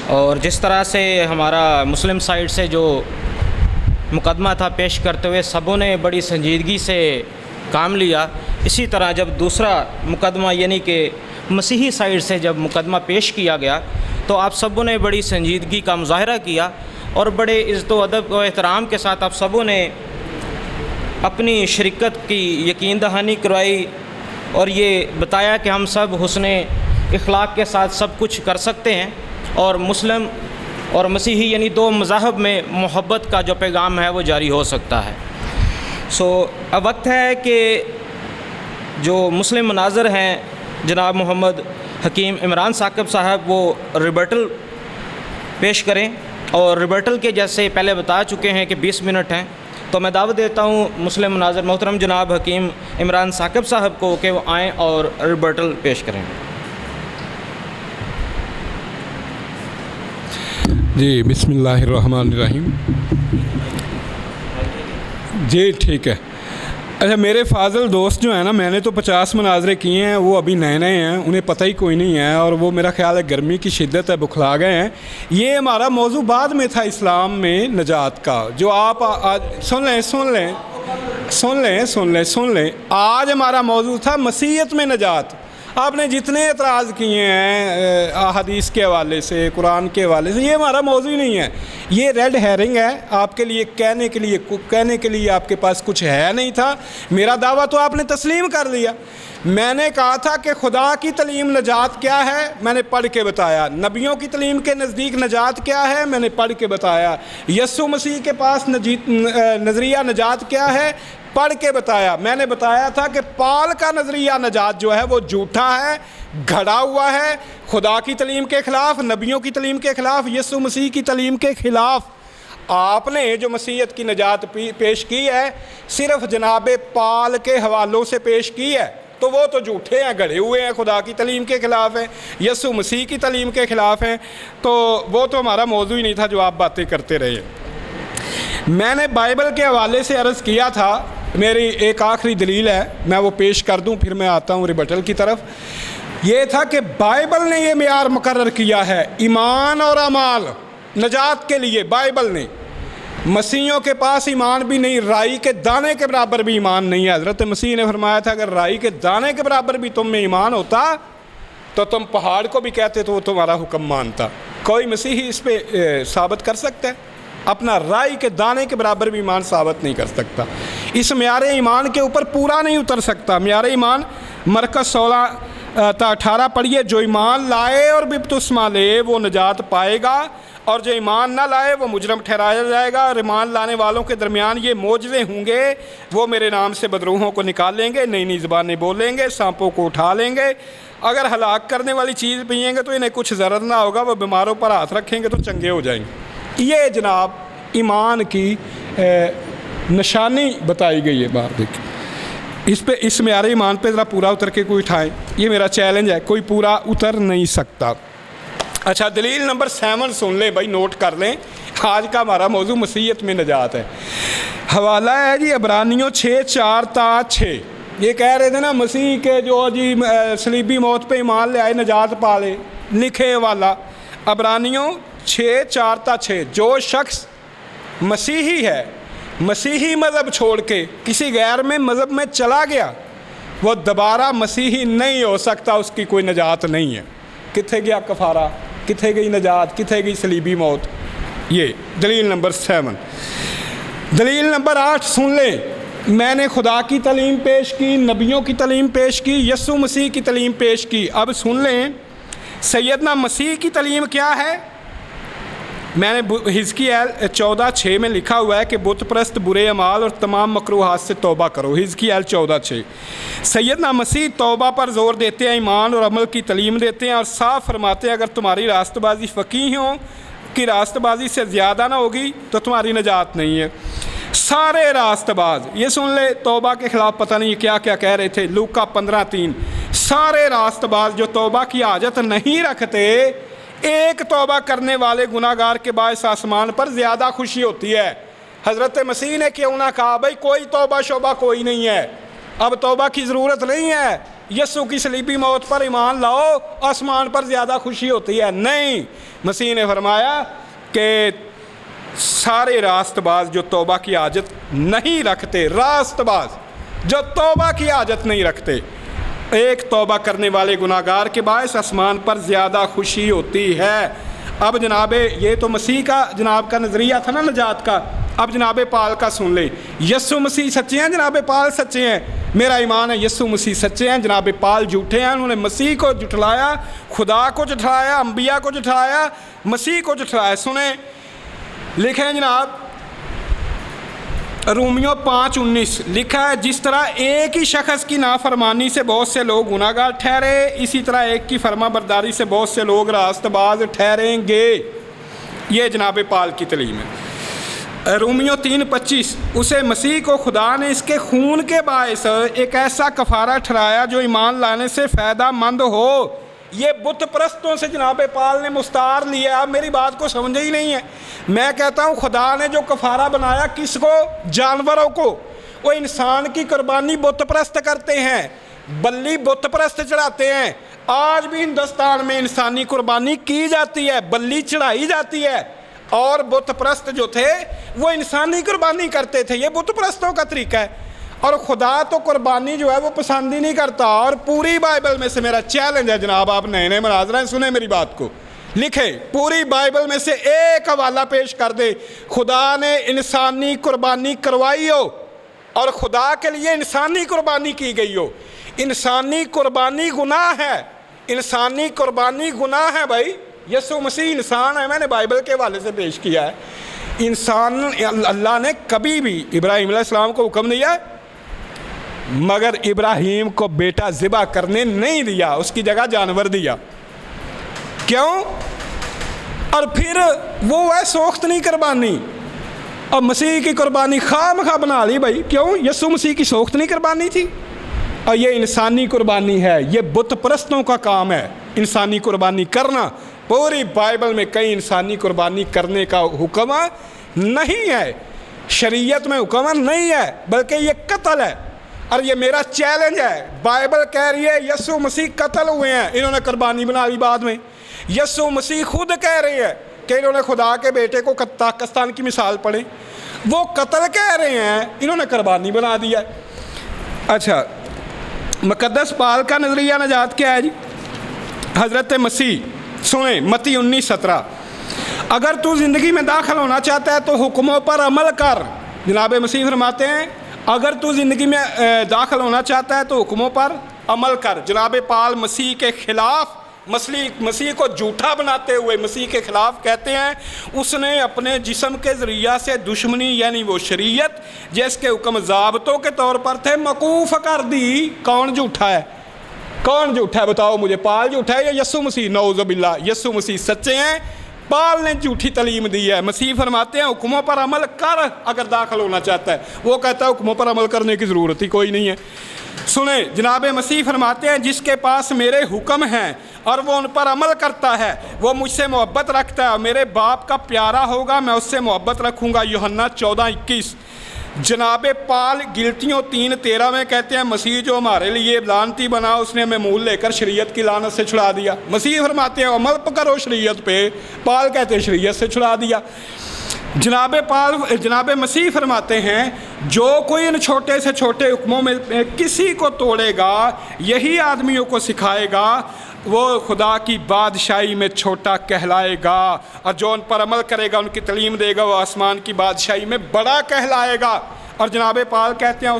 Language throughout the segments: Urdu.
اور جس طرح سے ہمارا مسلم سائڈ سے جو مقدمہ تھا پیش کرتے ہوئے سبوں نے بڑی سنجیدگی سے کام لیا، اسی طرح جب دوسرا مقدمہ یعنی کہ مسیحی سائڈ سے جب مقدمہ پیش کیا گیا تو آپ سبوں نے بڑی سنجیدگی کا مظاہرہ کیا اور بڑے عزت و ادب و احترام کے ساتھ آپ سبوں نے اپنی شرکت کی یقین دہانی کروائی اور یہ بتایا کہ ہم سب حسن اخلاق کے ساتھ سب کچھ کر سکتے ہیں اور مسلم اور مسیحی یعنی دو مذاہب میں محبت کا جو پیغام ہے وہ جاری ہو سکتا ہے۔ اب وقت ہے کہ جو مسلم مناظر ہیں جناب محمد حکیم عمران ثاقب صاحب وہ ریبرٹل پیش کریں، اور ریبرٹل کے جیسے پہلے بتا چکے ہیں کہ 20 منٹ ہیں، تو میں دعوت دیتا ہوں مسلم مناظر محترم جناب حکیم عمران ثاقب صاحب کو کہ وہ آئیں اور ریبرٹل پیش کریں۔ جی بسم اللہ الرحمن الرحیم۔ جی ٹھیک ہے۔ اچھا، میرے فاضل دوست جو ہیں نا، میں نے تو 50 مناظرے کیے ہیں، وہ ابھی نئے نئے ہیں، انہیں پتہ ہی کوئی نہیں ہے، اور وہ میرا خیال ہے گرمی کی شدت ہے بکھلا گئے ہیں۔ یہ ہمارا موضوع بعد میں تھا اسلام میں نجات کا، جو آپ آج سن لیں آج ہمارا موضوع تھا مسیحیت میں نجات۔ آپ نے جتنے اعتراض کیے ہیں احادیث کے حوالے سے، قرآن کے حوالے سے، یہ ہمارا موضوع ہی نہیں ہے، یہ ریڈ ہیرنگ ہے آپ کے لیے، کہنے کے لیے آپ کے پاس کچھ ہے نہیں تھا۔ میرا دعویٰ تو آپ نے تسلیم کر لیا۔ میں نے کہا تھا کہ خدا کی تعلیم نجات کیا ہے، میں نے پڑھ کے بتایا۔ نبیوں کی تعلیم کے نزدیک نجات کیا ہے، میں نے پڑھ کے بتایا۔ یسوع مسیح کے پاس نظریہ نجات کیا ہے، پڑھ کے بتایا۔ میں نے بتایا تھا کہ پال کا نظریہ نجات جو ہے وہ جھوٹا ہے، گھڑا ہوا ہے، خدا کی تعلیم کے خلاف، نبیوں کی تعلیم کے خلاف، یسوع مسیح کی تعلیم کے خلاف۔ آپ نے جو مسیحیت کی نجات پیش کی ہے صرف جناب پال کے حوالوں سے پیش کی ہے، تو وہ تو جھوٹے ہیں، گھڑے ہوئے ہیں، خدا کی تعلیم کے خلاف ہیں، یسوع مسیح کی تعلیم کے خلاف ہیں، تو وہ تو ہمارا موضوع ہی نہیں تھا جو آپ باتیں کرتے رہے۔ میں نے بائبل کے حوالے سے عرض کیا تھا، میری ایک آخری دلیل ہے، میں وہ پیش کر دوں پھر میں آتا ہوں ریبٹل کی طرف۔ یہ تھا کہ بائبل نے یہ معیار مقرر کیا ہے ایمان اور اعمال نجات کے لیے۔ بائبل نے، مسیحیوں کے پاس ایمان بھی نہیں، رائی کے دانے کے برابر بھی ایمان نہیں ہے۔ حضرت مسیح نے فرمایا تھا اگر رائی کے دانے کے برابر بھی تم میں ایمان ہوتا تو تم پہاڑ کو بھی کہتے تو وہ تمہارا حکم مانتا۔ کوئی مسیحی اس پہ ثابت کر سکتا ہے؟ اپنا رائی کے دانے کے برابر بھی ایمان ثابت نہیں کر سکتا، اس معیار ایمان کے اوپر پورا نہیں اتر سکتا۔ معیار ایمان مرکز 16-18 پڑھیے، جو ایمان لائے اور بپتسمہ لے وہ نجات پائے گا، اور جو ایمان نہ لائے وہ مجرم ٹھہرایا جائے گا۔ اور ایمان لانے والوں کے درمیان یہ معجزے ہوں گے، وہ میرے نام سے بدروحوں کو نکال لیں گے، نئی نئی زبانیں بولیں گے، سانپوں کو اٹھا لیں گے، اگر ہلاک کرنے والی چیز پئیں گے تو انہیں کچھ ضرر نہ ہوگا، وہ بیماروں پر ہاتھ رکھیں گے تو چنگے ہو جائیں گے۔ یہ جناب ایمان کی نشانی بتائی گئی ہے۔ بات دیکھیں، اس معیار ایمان پہ ذرا پورا اتر کے کوئی اٹھائیں، یہ میرا چیلنج ہے، کوئی پورا اتر نہیں سکتا۔ اچھا، دلیل نمبر 7 سن لیں بھائی، نوٹ کر لیں، آج کا ہمارا موضوع مسیحیت میں نجات ہے۔ حوالہ ہے جی عبرانیوں 6:4-6۔ یہ کہہ رہے تھے نا مسیح کے جو جی صلیبی موت پہ ایمان لے آئے نجات پا لے، لکھے والا عبرانیوں 6:4-6۔ جو شخص مسیحی ہے، مسیحی مذہب چھوڑ کے کسی غیر میں مذہب میں چلا گیا، وہ دوبارہ مسیحی نہیں ہو سکتا، اس کی کوئی نجات نہیں ہے۔ کتنے گیا کفارہ، کتنے گئی نجات، کتنے گئی صلیبی موت؟ یہ دلیل نمبر 7۔ دلیل نمبر 8 سن لیں، میں نے خدا کی تعلیم پیش کی، نبیوں کی تعلیم پیش کی، یسوع مسیح کی تعلیم پیش کی۔ اب سن لیں سیدنا مسیح کی تعلیم کیا ہے۔ میں نے حزقییل 14:6 میں لکھا ہوا ہے کہ بت پرست برے اعمال اور تمام مکروہات سے توبہ کرو، حزقییل 14:6۔ سیدنا مسیح توبہ پر زور دیتے ہیں، ایمان اور عمل کی تعلیم دیتے ہیں، اور صاف فرماتے ہیں اگر تمہاری راست بازی فقیہوں کی راست بازی سے زیادہ نہ ہوگی تو تمہاری نجات نہیں ہے۔ سارے راست باز، یہ سن لے، توبہ کے خلاف پتہ نہیں کیا کیا کہہ رہے تھے، لوکا 15:3۔ سارے راست باز جو توبہ کی حاجت نہیں رکھتے، ایک توبہ کرنے والے گناہ گار کے باعث آسمان پر زیادہ خوشی ہوتی ہے۔ حضرت مسیح نے کیوں نہ کہا بھائی کوئی توبہ شوبہ کوئی نہیں ہے، اب توبہ کی ضرورت نہیں ہے، یسوع کی صلیبی موت پر ایمان لاؤ آسمان پر زیادہ خوشی ہوتی ہے. نہیں، مسیح نے فرمایا کہ سارے راست باز جو توبہ کی حاجت نہیں رکھتے، راست باز جو توبہ کی حاجت نہیں رکھتے، ایک توبہ کرنے والے گناہگار کے باعث آسمان پر زیادہ خوشی ہوتی ہے. اب جناب یہ تو مسیح کا جناب کا نظریہ تھا نا نجات کا. اب جناب پال کا سن لیں. یسوع مسیح سچے ہیں، جناب پال سچے ہیں. میرا ایمان ہے یسوع مسیح سچے ہیں، جناب پال جھوٹے ہیں. انہوں نے مسیح کو جھٹلایا، خدا کو جھٹلایا، انبیاء کو جھٹلایا، مسیح کو جھٹلایا. سنیں، لکھیں جناب رومیو 5:19 لکھا ہے، جس طرح ایک ہی شخص کی نافرمانی سے بہت سے لوگ گناہگار ٹھہرے، اسی طرح ایک کی فرما برداری سے بہت سے لوگ راست باز ٹھہریں گے. یہ جناب پال کی تعلیم ہے. رومیو 3:25 اسے مسیح کو خدا نے اس کے خون کے باعث ایک ایسا کفارہ ٹھہرایا جو ایمان لانے سے فائدہ مند ہو. یہ بت پرستوں سے جناب پال نے مستعار لیا. آپ میری بات کو سمجھے ہی نہیں ہے. میں کہتا ہوں خدا نے جو کفارہ بنایا کس کو؟ جانوروں کو. وہ انسان کی قربانی بت پرست کرتے ہیں، بلی بت پرست چڑھاتے ہیں. آج بھی ہندوستان میں انسانی قربانی کی جاتی ہے، بلی چڑھائی جاتی ہے. اور بت پرست جو تھے وہ انسانی قربانی کرتے تھے. یہ بت پرستوں کا طریقہ ہے. اور خدا تو قربانی جو ہے وہ پسند ہی نہیں کرتا. اور پوری بائبل میں سے میرا چیلنج ہے جناب، آپ نئے نئے مناظرہ ہیں، سنیں میری بات کو، لکھیں پوری بائبل میں سے ایک حوالہ پیش کر دے خدا نے انسانی قربانی کروائی ہو اور خدا کے لیے انسانی قربانی کی گئی ہو. انسانی قربانی گناہ ہے، انسانی قربانی گناہ ہے بھائی. یسوع مسیح انسان ہے، میں نے بائبل کے حوالے سے پیش کیا ہے. انسان اللہ نے کبھی بھی ابراہیم علیہ السلام کو حکم دیا ہے مگر ابراہیم کو بیٹا ذبح کرنے نہیں دیا، اس کی جگہ جانور دیا. کیوں؟ اور پھر وہ ہے سوختنی قربانی. اور مسیح کی قربانی خواہ مخواہ بنا لی بھائی. کیوں؟ یسوع مسیح کی سوختنی قربانی تھی. اور یہ انسانی قربانی ہے. یہ بت پرستوں کا کام ہے انسانی قربانی کرنا. پوری بائبل میں کہیں انسانی قربانی کرنے کا حکم نہیں ہے، شریعت میں حکم نہیں ہے، بلکہ یہ قتل ہے. اور یہ میرا چیلنج ہے. بائبل کہہ رہی ہے یسوع مسیح قتل ہوئے ہیں، انہوں نے قربانی بنا لی بعد میں. یسوع مسیح خود کہہ رہے ہیں کہ انہوں نے خدا کے بیٹے کو پاکستان کی مثال پڑھی، وہ قتل کہہ رہے ہیں، انہوں نے قربانی بنا دیا. اچھا، مقدس پال کا نظریہ نجات کیا ہے جی؟ حضرت مسیح سنیں متی 19:17 اگر تو زندگی میں داخل ہونا چاہتا ہے تو حکموں پر عمل کر. جناب مسیح فرماتے ہیں اگر تو زندگی میں داخل ہونا چاہتا ہے تو حکموں پر عمل کر. جناب پال مسیح کے خلاف، مسیح کو جھوٹا بناتے ہوئے مسیح کے خلاف کہتے ہیں اس نے اپنے جسم کے ذریعہ سے دشمنی یعنی وہ شریعت جس کے حکم ضابطوں کے طور پر تھے موقوف کر دی. کون جھوٹا ہے؟ کون جھوٹا ہے بتاؤ مجھے؟ پال جھوٹا ہے یا یسوع مسیح؟ نعوذ باللہ. یسوع مسیح سچے ہیں، پال نے جھوٹی تعلیم دی ہے. مسیح فرماتے ہیں حکموں پر عمل کر اگر داخل ہونا چاہتا ہے. وہ کہتا ہے حکموں پر عمل کرنے کی ضرورت ہی کوئی نہیں ہے. سنیں جناب مسیح فرماتے ہیں جس کے پاس میرے حکم ہیں اور وہ ان پر عمل کرتا ہے وہ مجھ سے محبت رکھتا ہے اور میرے باپ کا پیارا ہوگا، میں اس سے محبت رکھوں گا. یوحنا 14:21. جناب پال گلتیوں 3:13 میں کہتے ہیں مسیح جو ہمارے لیے لعنتی بنا اس نے ہمیں مول لے کر شریعت کی لعنت سے چھڑا دیا. مسیح فرماتے ہیں عمل کرو شریعت پہ، پال کہتے ہیں شریعت سے چھڑا دیا. جناب مسیح فرماتے ہیں جو کوئی ان چھوٹے سے چھوٹے حکموں میں کسی کو توڑے گا یہی آدمیوں کو سکھائے گا وہ خدا کی بادشاہی میں چھوٹا کہلائے گا، اور جو ان پر عمل کرے گا ان کی تعلیم دے گا وہ آسمان کی بادشاہی میں بڑا کہلائے گا. اور جناب پال کہتے ہیں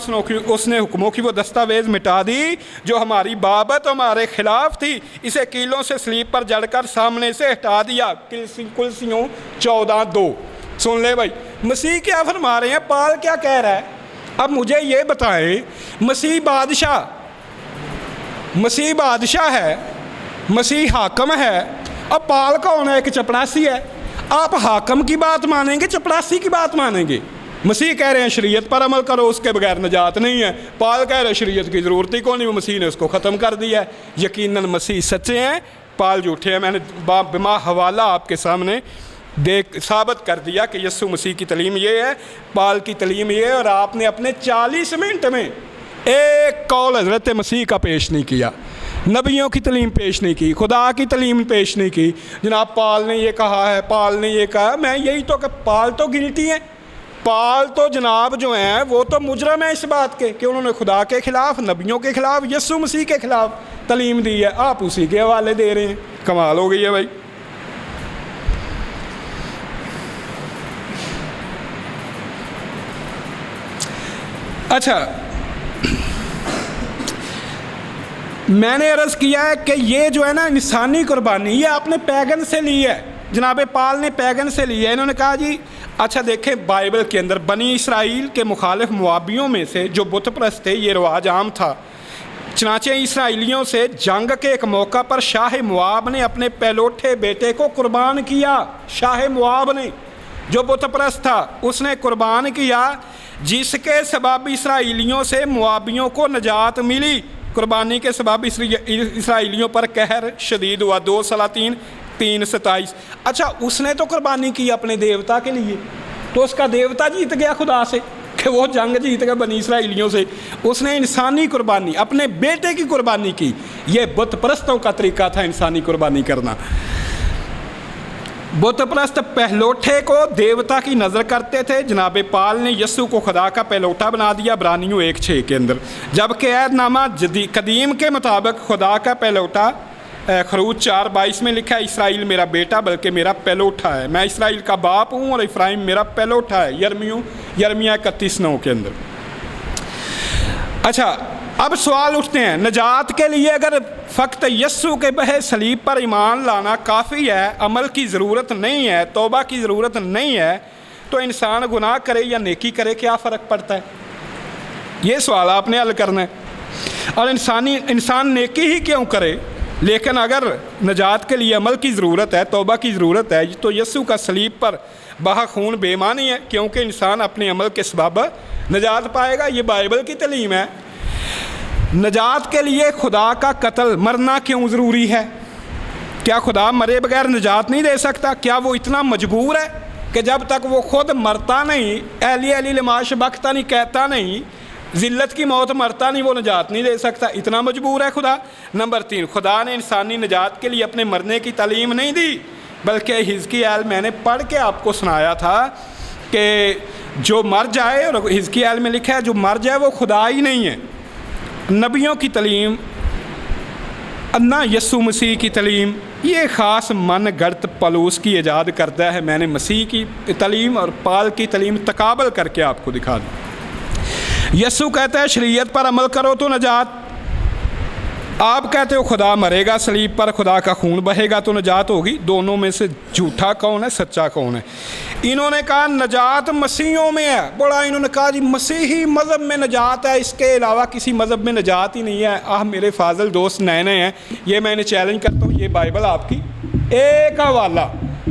اس نے حکموں کی وہ دستاویز مٹا دی جو ہماری بابت ہمارے خلاف تھی، اسے کیلوں سے سلیب پر جڑ کر سامنے سے ہٹا دیا. کلسیوں 14:2. سن لے بھائی مسیح کیا فرما رہے ہیں، پال کیا کہہ رہا ہے. اب مجھے یہ بتائیں مسیح بادشاہ ہے، مسیح حاکم ہے، اب پال کون ہے؟ ایک چپڑاسی ہے. آپ حاکم کی بات مانیں گے چپڑاسی کی بات مانیں گے؟ مسیح کہہ رہے ہیں شریعت پر عمل کرو، اس کے بغیر نجات نہیں ہے. پال کہہ رہے ہیں شریعت کی ضرورت ہی کون نہیں، وہ مسیح نے اس کو ختم کر دیا ہے. یقیناً مسیح سچے ہیں، پال جھوٹے ہیں. میں نے بما حوالہ آپ کے سامنے ثابت کر دیا کہ یسوع مسیح کی تعلیم یہ ہے، پال کی تعلیم یہ ہے. اور آپ نے اپنے 40 منٹ میں ایک قول حضرت مسیح کا پیش نہیں کیا، نبیوں کی تعلیم پیش نہیں کی، خدا کی تعلیم پیش نہیں کی۔ جناب پال نے یہ کہا ہے، پال نے یہ کہا، میں یہی تو کہ پال تو گنٹی ہیں، پال تو جناب جو ہیں وہ تو مجرم ہیں اس بات کے کہ انہوں نے خدا کے خلاف، نبیوں کے خلاف، یسوع مسیح کے خلاف تعلیم دی ہے، آپ اسی کے حوالے دے رہے ہیں۔ کمال ہو گئی ہے بھائی۔ اچھا، میں نے عرض کیا ہے کہ یہ جو ہے نا انسانی قربانی، یہ آپ نے پیگن سے لی ہے، جناب پال نے پیگن سے لی ہے۔ انہوں نے کہا جی اچھا دیکھیں بائبل کے اندر بنی اسرائیل کے مخالف موابیوں میں سے جو بت پرست تھے یہ رواج عام تھا، چنانچہ اسرائیلیوں سے جنگ کے ایک موقع پر شاہ مواب نے اپنے پہلوٹھے بیٹے کو قربان کیا۔ شاہ مواب نے جو بت پرست تھا اس نے قربان کیا، جس کے سبب اسرائیلیوں سے موابیوں کو نجات ملی۔ قربانی کے سبب اسرائیلیوں پر قہر شدید ہوا۔ 2 سلاطین 3:27۔ اچھا اس نے تو قربانی کی اپنے دیوتا کے لیے، تو اس کا دیوتا جیت گیا خدا سے کہ وہ جنگ جیت گیا بنی اسرائیلیوں سے۔ اس نے انسانی قربانی اپنے بیٹے کی قربانی کی۔ یہ بت پرستوں کا طریقہ تھا انسانی قربانی کرنا۔ بت پرست پہلوٹے کو دیوتا کی نظر کرتے تھے۔ جناب پال نے یسوع کو خدا کا پہلوٹا بنا دیا عبرانیوں 1:6 کے اندر، جبکہ عہد نامہ قدیم کے مطابق خدا کا پہلوٹا خروج 4:22 میں لکھا ہے، اسرائیل میرا بیٹا بلکہ میرا پہلوٹا ہے، میں اسرائیل کا باپ ہوں اور افرایم میرا پہلوٹا ہے، یرمیہ 31:9 کے اندر۔ اچھا اب سوال اٹھتے ہیں، نجات کے لیے اگر فقط یسوع کے بہے صلیب پر ایمان لانا کافی ہے، عمل کی ضرورت نہیں ہے، توبہ کی ضرورت نہیں ہے، تو انسان گناہ کرے یا نیکی کرے کیا فرق پڑتا ہے؟ یہ سوال آپ نے حل کرنا ہے۔ اور انسان نیکی ہی کیوں کرے؟ لیکن اگر نجات کے لیے عمل کی ضرورت ہے، توبہ کی ضرورت ہے، تو یسوع کا صلیب پر بہا خون بے معنی ہے، کیونکہ انسان اپنے عمل کے سبب نجات پائے گا۔ یہ بائبل کی تعلیم ہے۔ نجات کے لیے خدا کا قتل، مرنا کیوں ضروری ہے؟ کیا خدا مرے بغیر نجات نہیں دے سکتا؟ کیا وہ اتنا مجبور ہے کہ جب تک وہ خود مرتا نہیں، اہلی لما شبختہ نہیں کہتا نہیں، ذلت کی موت مرتا نہیں، وہ نجات نہیں دے سکتا؟ اتنا مجبور ہے خدا۔ نمبر 3، خدا نے انسانی نجات کے لیے اپنے مرنے کی تعلیم نہیں دی، بلکہ حزقیال میں نے پڑھ کے آپ کو سنایا تھا کہ جو مر جائے، اور حزقیال میں لکھا ہے جو مر جائے وہ خدا ہی نہیں ہے۔ نبیوں کی تعلیم نہ یسوع مسیح کی تعلیم، یہ خاص من گڑت پلوس کی ایجاد کرتا ہے۔ میں نے مسیح کی تعلیم اور پال کی تعلیم تقابل کر کے آپ کو دکھا دوں۔ یسوع کہتا ہے شریعت پر عمل کرو تو نجات، آپ کہتے ہو خدا مرے گا صلیب پر، خدا کا خون بہے گا تو نجات ہوگی۔ دونوں میں سے جھوٹا کون ہے، سچا کون ہے؟ انہوں نے کہا نجات مسیحوں میں ہے، بڑا انہوں نے کہا جی مسیحی مذہب میں نجات ہے، اس کے علاوہ کسی مذہب میں نجات ہی نہیں ہے۔ میرے فاضل دوست نئے ہیں، یہ میں نے چیلنج کرتا ہوں، یہ بائبل آپ کی ایک حوالہ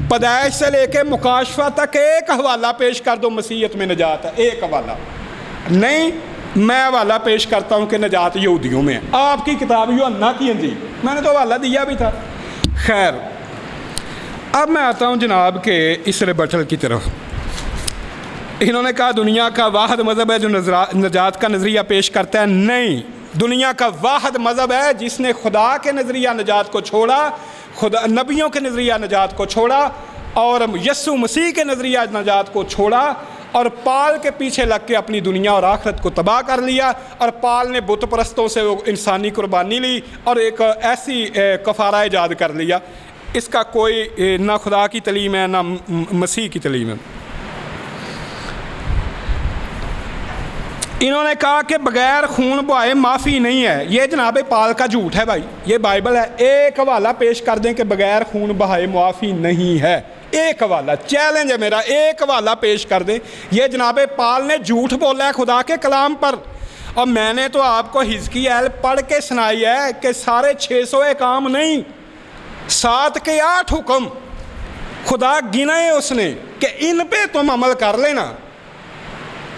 پیدائش سے لے کے مکاشفہ تک ایک حوالہ پیش کر دو مسیحیت میں نجات ہے، ایک حوالہ نہیں۔ میں حوالہ پیش کرتا ہوں کہ نجات یہودیوں میں ہے، آپ کی کتاب یوحنا کی انجیل، میں نے تو حوالہ دیا بھی تھا۔ خیر اب میں آتا ہوں جناب کے اس ریبٹل کی طرف۔ انہوں نے کہا دنیا کا واحد مذہب ہے جو نجات کا نظریہ پیش کرتا ہے۔ نہیں، دنیا کا واحد مذہب ہے جس نے خدا کے نظریہ نجات کو چھوڑا، خدا نبیوں کے نظریہ نجات کو چھوڑا، اور یسوع مسیح کے نظریہ نجات کو چھوڑا، اور پال کے پیچھے لگ کے اپنی دنیا اور آخرت کو تباہ کر لیا۔ اور پال نے بت پرستوں سے وہ انسانی قربانی لی اور ایک ایسی کفارہ ایجاد کر لیا۔ اس کا کوئی نہ خدا کی تعلیم ہے نہ مسیح کی تعلیم ہے۔ انہوں نے کہا کہ بغیر خون بہائے معافی نہیں ہے، یہ جناب پال کا جھوٹ ہے بھائی، یہ بائبل ہے۔ ایک حوالہ پیش کر دیں کہ بغیر خون بہائے معافی نہیں ہے، ایک حوالہ، چیلنج ہے میرا، ایک حوالہ پیش کر دیں۔ یہ جناب پال نے جھوٹ بولا ہے خدا کے کلام پر، اور میں نے تو آپ کو حزقیال پڑھ کے سنائی ہے کہ سارے 600 کام نہیں، 7 کے 8 حکم خدا گنے اس نے کہ ان پہ تم عمل کر لینا۔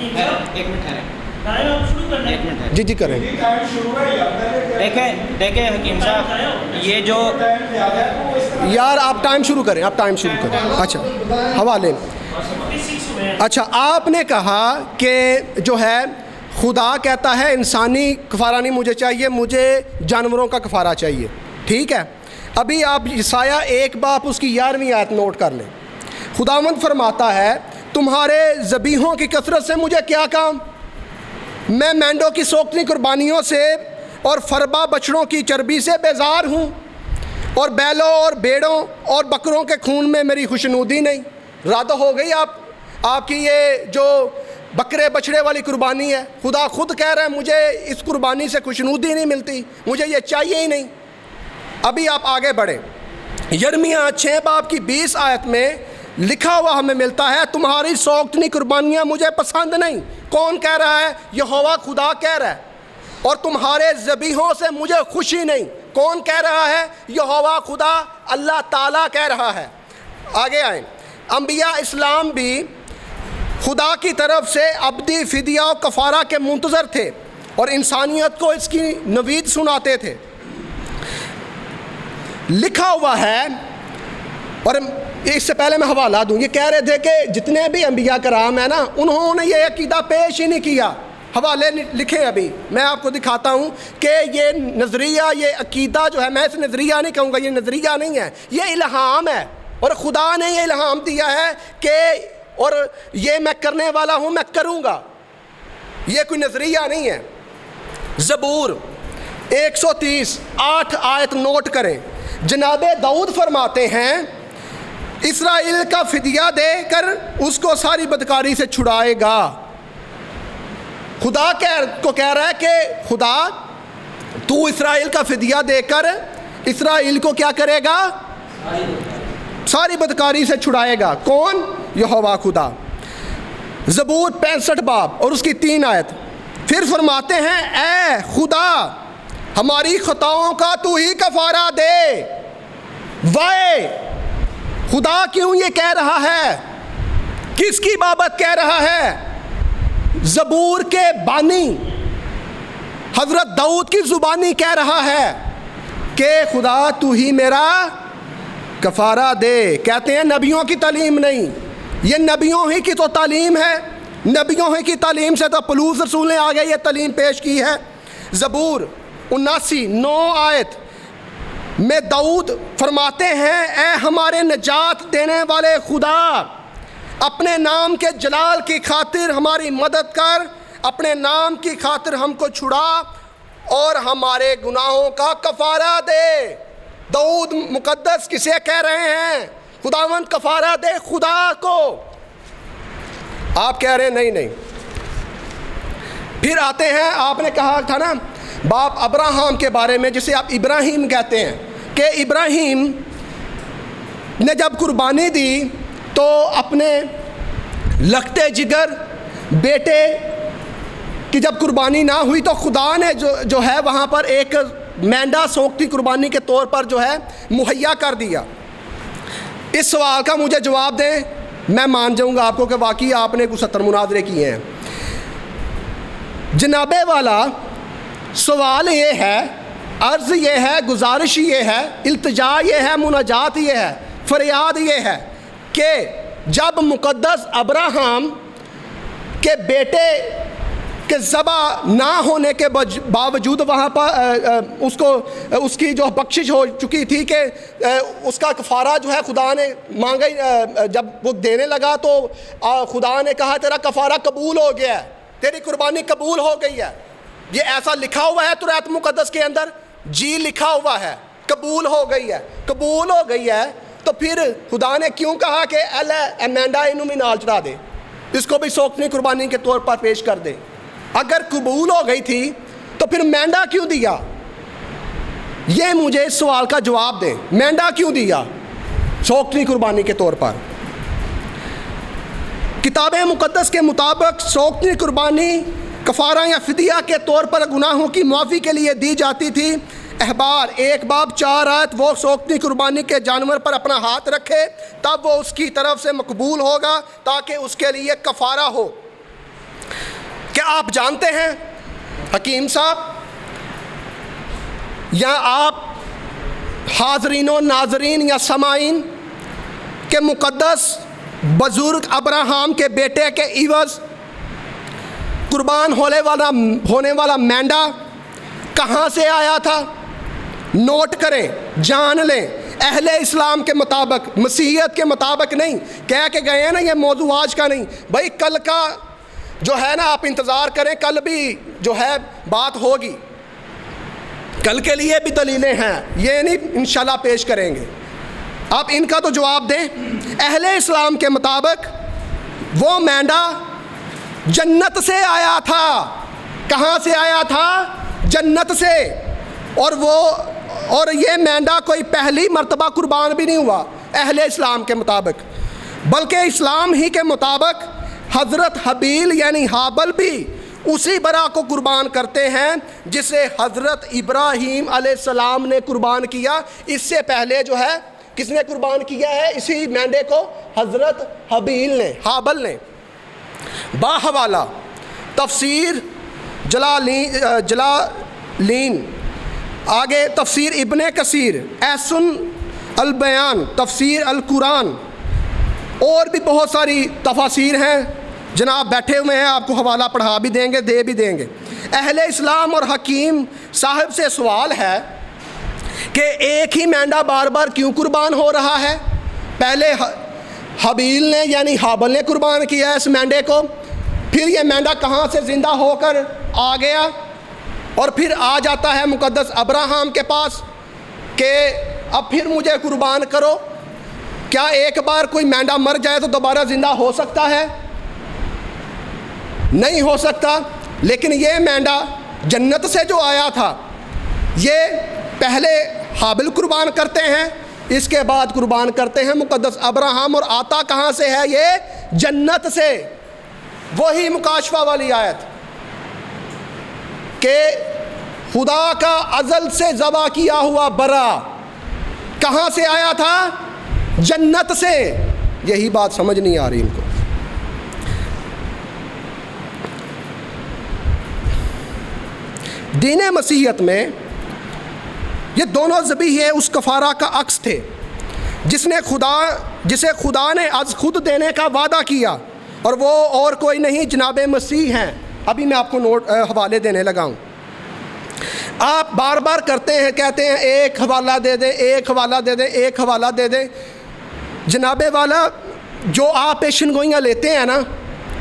ایک منٹ ٹھہریں. جی جی کریں. دیکھیں حکیم صاحب, یہ جو یار آپ ٹائم شروع کریں, آپ ٹائم شروع کریں. اچھا حوالے. اچھا آپ نے کہا کہ جو ہے خدا کہتا ہے انسانی کفارہ نہیں مجھے چاہیے, مجھے جانوروں کا کفارہ چاہیے. ٹھیک ہے, ابھی آپ عیسایہ 1 باب اس کی 11ویں آیت نوٹ کر لیں. خداوند فرماتا ہے تمہارے ذبیحوں کی کثرت سے مجھے کیا کام, میں مینڈوں کی سوکھتی قربانیوں سے اور فربا بچڑوں کی چربی سے بیزار ہوں, اور بیلوں اور بیڑوں اور بکروں کے خون میں میری خوشنودی نہیں. رد ہو گئی آپ کی یہ جو بکرے بچڑے والی قربانی ہے. خدا خود کہہ رہا ہے مجھے اس قربانی سے خوشنودی نہیں ملتی, مجھے یہ چاہیے ہی نہیں. ابھی آپ آگے بڑھیں. یرمیہ 6 باب کی 20 آیت میں لکھا ہوا ہمیں ملتا ہے تمہاری سوگتنی قربانیاں مجھے پسند نہیں. کون کہہ رہا ہے؟ یہوہ خدا کہہ رہا ہے. اور تمہارے ذبیحوں سے مجھے خوشی نہیں. کون کہہ رہا ہے؟ یہوہ خدا اللہ تعالیٰ کہہ رہا ہے. آگے آئیں. انبیاء اسلام بھی خدا کی طرف سے ابدی فدیہ و کفارہ کے منتظر تھے اور انسانیت کو اس کی نوید سناتے تھے. لکھا ہوا ہے, اور اس سے پہلے میں حوالہ دوں, یہ کہہ رہے تھے کہ جتنے بھی انبیاء کرام ہیں نا انہوں نے یہ عقیدہ پیش ہی نہیں کیا. حوالے لکھے ابھی میں آپ کو دکھاتا ہوں کہ یہ نظریہ, یہ عقیدہ جو ہے, میں اسے نظریہ نہیں کہوں گا, یہ نظریہ نہیں ہے, یہ الہام ہے. اور خدا نے یہ الہام دیا ہے کہ اور یہ میں کرنے والا ہوں, میں کروں گا. یہ کوئی نظریہ نہیں ہے. زبور 130 8 آیت نوٹ کریں. جناب داؤد فرماتے ہیں اسرائیل کا فدیہ دے کر اس کو ساری بدکاری سے چھڑائے گا. خدا کو کہہ رہا ہے کہ خدا تو اسرائیل کا فدیہ دے کر اسرائیل کو کیا کرے گا؟ ساری بدکاری سے چھڑائے گا. کون؟ یہوہ خدا. زبور 65 باب اور اس کی 3 آیت. پھر فرماتے ہیں اے خدا ہماری خطاؤں کا تو ہی کفارہ دے. وائے خدا کیوں یہ کہہ رہا ہے؟ کس کی بابت کہہ رہا ہے؟ زبور کے بانی حضرت داؤد کی زبانی کہہ رہا ہے کہ خدا تو ہی میرا کفارہ دے. کہتے ہیں نبیوں کی تعلیم نہیں, یہ نبیوں ہی کی تو تعلیم ہے. نبیوں ہی کی تعلیم سے تو پولس رسول نے آگے یہ تعلیم پیش کی ہے. زبور 79 9 آیت میں داؤد فرماتے ہیں اے ہمارے نجات دینے والے خدا اپنے نام کے جلال کی خاطر ہماری مدد کر, اپنے نام کی خاطر ہم کو چھڑا اور ہمارے گناہوں کا کفارہ دے. داؤد مقدس کسے کہہ رہے ہیں؟ خداوند کفارہ دے خدا کو. آپ کہہ رہے ہیں نہیں. پھر آتے ہیں, آپ نے کہا تھا نا باپ ابراہم کے بارے میں جسے آپ ابراہیم کہتے ہیں, کہ ابراہیم نے جب قربانی دی تو اپنے لگتے جگر بیٹے کی جب قربانی نہ ہوئی تو خدا نے جو ہے وہاں پر ایک مینڈا سونکتی قربانی کے طور پر جو ہے مہیا کر دیا. اس سوال کا مجھے جواب دیں, میں مان جاؤں گا آپ کو کہ واقعی آپ نے کچھ 70 مناظرے کیے ہیں. جناب والا سوال یہ ہے, عرض یہ ہے, گزارش یہ ہے, التجا یہ ہے, مناجات یہ ہے, فریاد یہ ہے کہ جب مقدس ابراہم کے بیٹے کہ ذبح نہ ہونے کے باوجود وہاں پر اس کی جو بخشش ہو چکی تھی کہ اس کا کفارہ جو ہے خدا نے مانگا, جب وہ دینے لگا تو خدا نے کہا تیرا کفارہ قبول ہو گیا ہے, تیری قربانی قبول ہو گئی ہے. یہ ایسا لکھا ہوا ہے تورات مقدس کے اندر؟ جی لکھا ہوا ہے, قبول ہو گئی ہے. قبول ہو گئی ہے تو پھر خدا نے کیوں کہا کہ مینڈا انہوں میں نال چڑھا دے, اس کو بھی سوکھنی قربانی کے طور پر پیش کر دے؟ اگر قبول ہو گئی تھی تو پھر مینڈا کیوں دیا؟ یہ مجھے اس سوال کا جواب دیں, مینڈا کیوں دیا سوکھنی قربانی کے طور پر؟ کتاب مقدس کے مطابق سوکھنی قربانی کفارہ یا فدیہ کے طور پر گناہوں کی معافی کے لیے دی جاتی تھی. احبار 1 باب 4 آیت, وہ سوکھنی قربانی کے جانور پر اپنا ہاتھ رکھے تب وہ اس کی طرف سے مقبول ہوگا تاکہ اس کے لیے کفارہ ہو. کہ آپ جانتے ہیں حکیم صاحب یا آپ حاضرین و ناظرین یا سامعین کہ مقدس بزرگ ابراہیم کے بیٹے کے عوض قربان ہونے والا مینڈا کہاں سے آیا تھا؟ نوٹ کریں، جان لیں، اہل اسلام کے مطابق، مسیحیت کے مطابق نہیں۔ کہہ کے گئے ہیں نا یہ موضوع آج کا نہیں بھائی، کل کا جو ہے نا آپ انتظار کریں، کل بھی جو ہے بات ہوگی، کل کے لیے بھی دلیلیں ہیں، یہ نہیں انشاءاللہ پیش کریں گے۔ آپ ان کا تو جواب دیں۔ اہل اسلام کے مطابق وہ مینڈا جنت سے آیا تھا۔ کہاں سے آیا تھا؟ جنت سے۔ اور یہ مینڈا کوئی پہلی مرتبہ قربان بھی نہیں ہوا اہل اسلام کے مطابق، بلکہ اسلام ہی کے مطابق حضرت حابیل یعنی حابل بھی اسی برا کو قربان کرتے ہیں جسے حضرت ابراہیم علیہ السلام نے قربان کیا۔ اس سے پہلے جو ہے کس نے قربان کیا ہے اسی مینڈے کو؟ حضرت حابل نے۔ باحوالہ تفسیر جلالین، آگے تفسیر ابن کثیر، احسن البیان، تفسیر القرآن، اور بھی بہت ساری تفاسیر ہیں، جناب بیٹھے ہوئے ہیں، آپ کو حوالہ پڑھا بھی دیں گے، دے بھی دیں گے۔ اہل اسلام اور حکیم صاحب سے سوال ہے کہ ایک ہی مینڈا بار بار کیوں قربان ہو رہا ہے؟ پہلے حابیل نے یعنی حابل نے قربان کیا اس مینڈے کو، پھر یہ مینڈا کہاں سے زندہ ہو کر آ گیا اور پھر آ جاتا ہے مقدس ابراہیم کے پاس کہ اب پھر مجھے قربان کرو۔ کیا ایک بار کوئی مینڈا مر جائے تو دوبارہ زندہ ہو سکتا ہے؟ نہیں ہو سکتا۔ لیکن یہ مینڈا جنت سے جو آیا تھا، یہ پہلے حابل قربان کرتے ہیں، اس کے بعد قربان کرتے ہیں مقدس ابراہیم، اور آتا کہاں سے ہے؟ یہ جنت سے۔ وہی مکاشفہ والی آیت کہ خدا کا ازل سے ذبح کیا ہوا برا کہاں سے آیا تھا؟ جنت سے۔ یہی بات سمجھ نہیں آ رہی ان کو۔ دین مسیحیت میں یہ دونوں ذبیحے اس کفارہ کا عکس تھے جسے خدا نے از خود دینے کا وعدہ کیا، اور وہ اور کوئی نہیں جناب مسیح ہیں۔ ابھی میں آپ کو حوالے دینے لگا ہوں۔ آپ بار بار کرتے ہیں، کہتے ہیں ایک حوالہ دے دیں، ایک حوالہ دے دیں، ایک حوالہ دے دیں۔ جناب والا، جو آپ پیشن گوئیاں لیتے ہیں نا،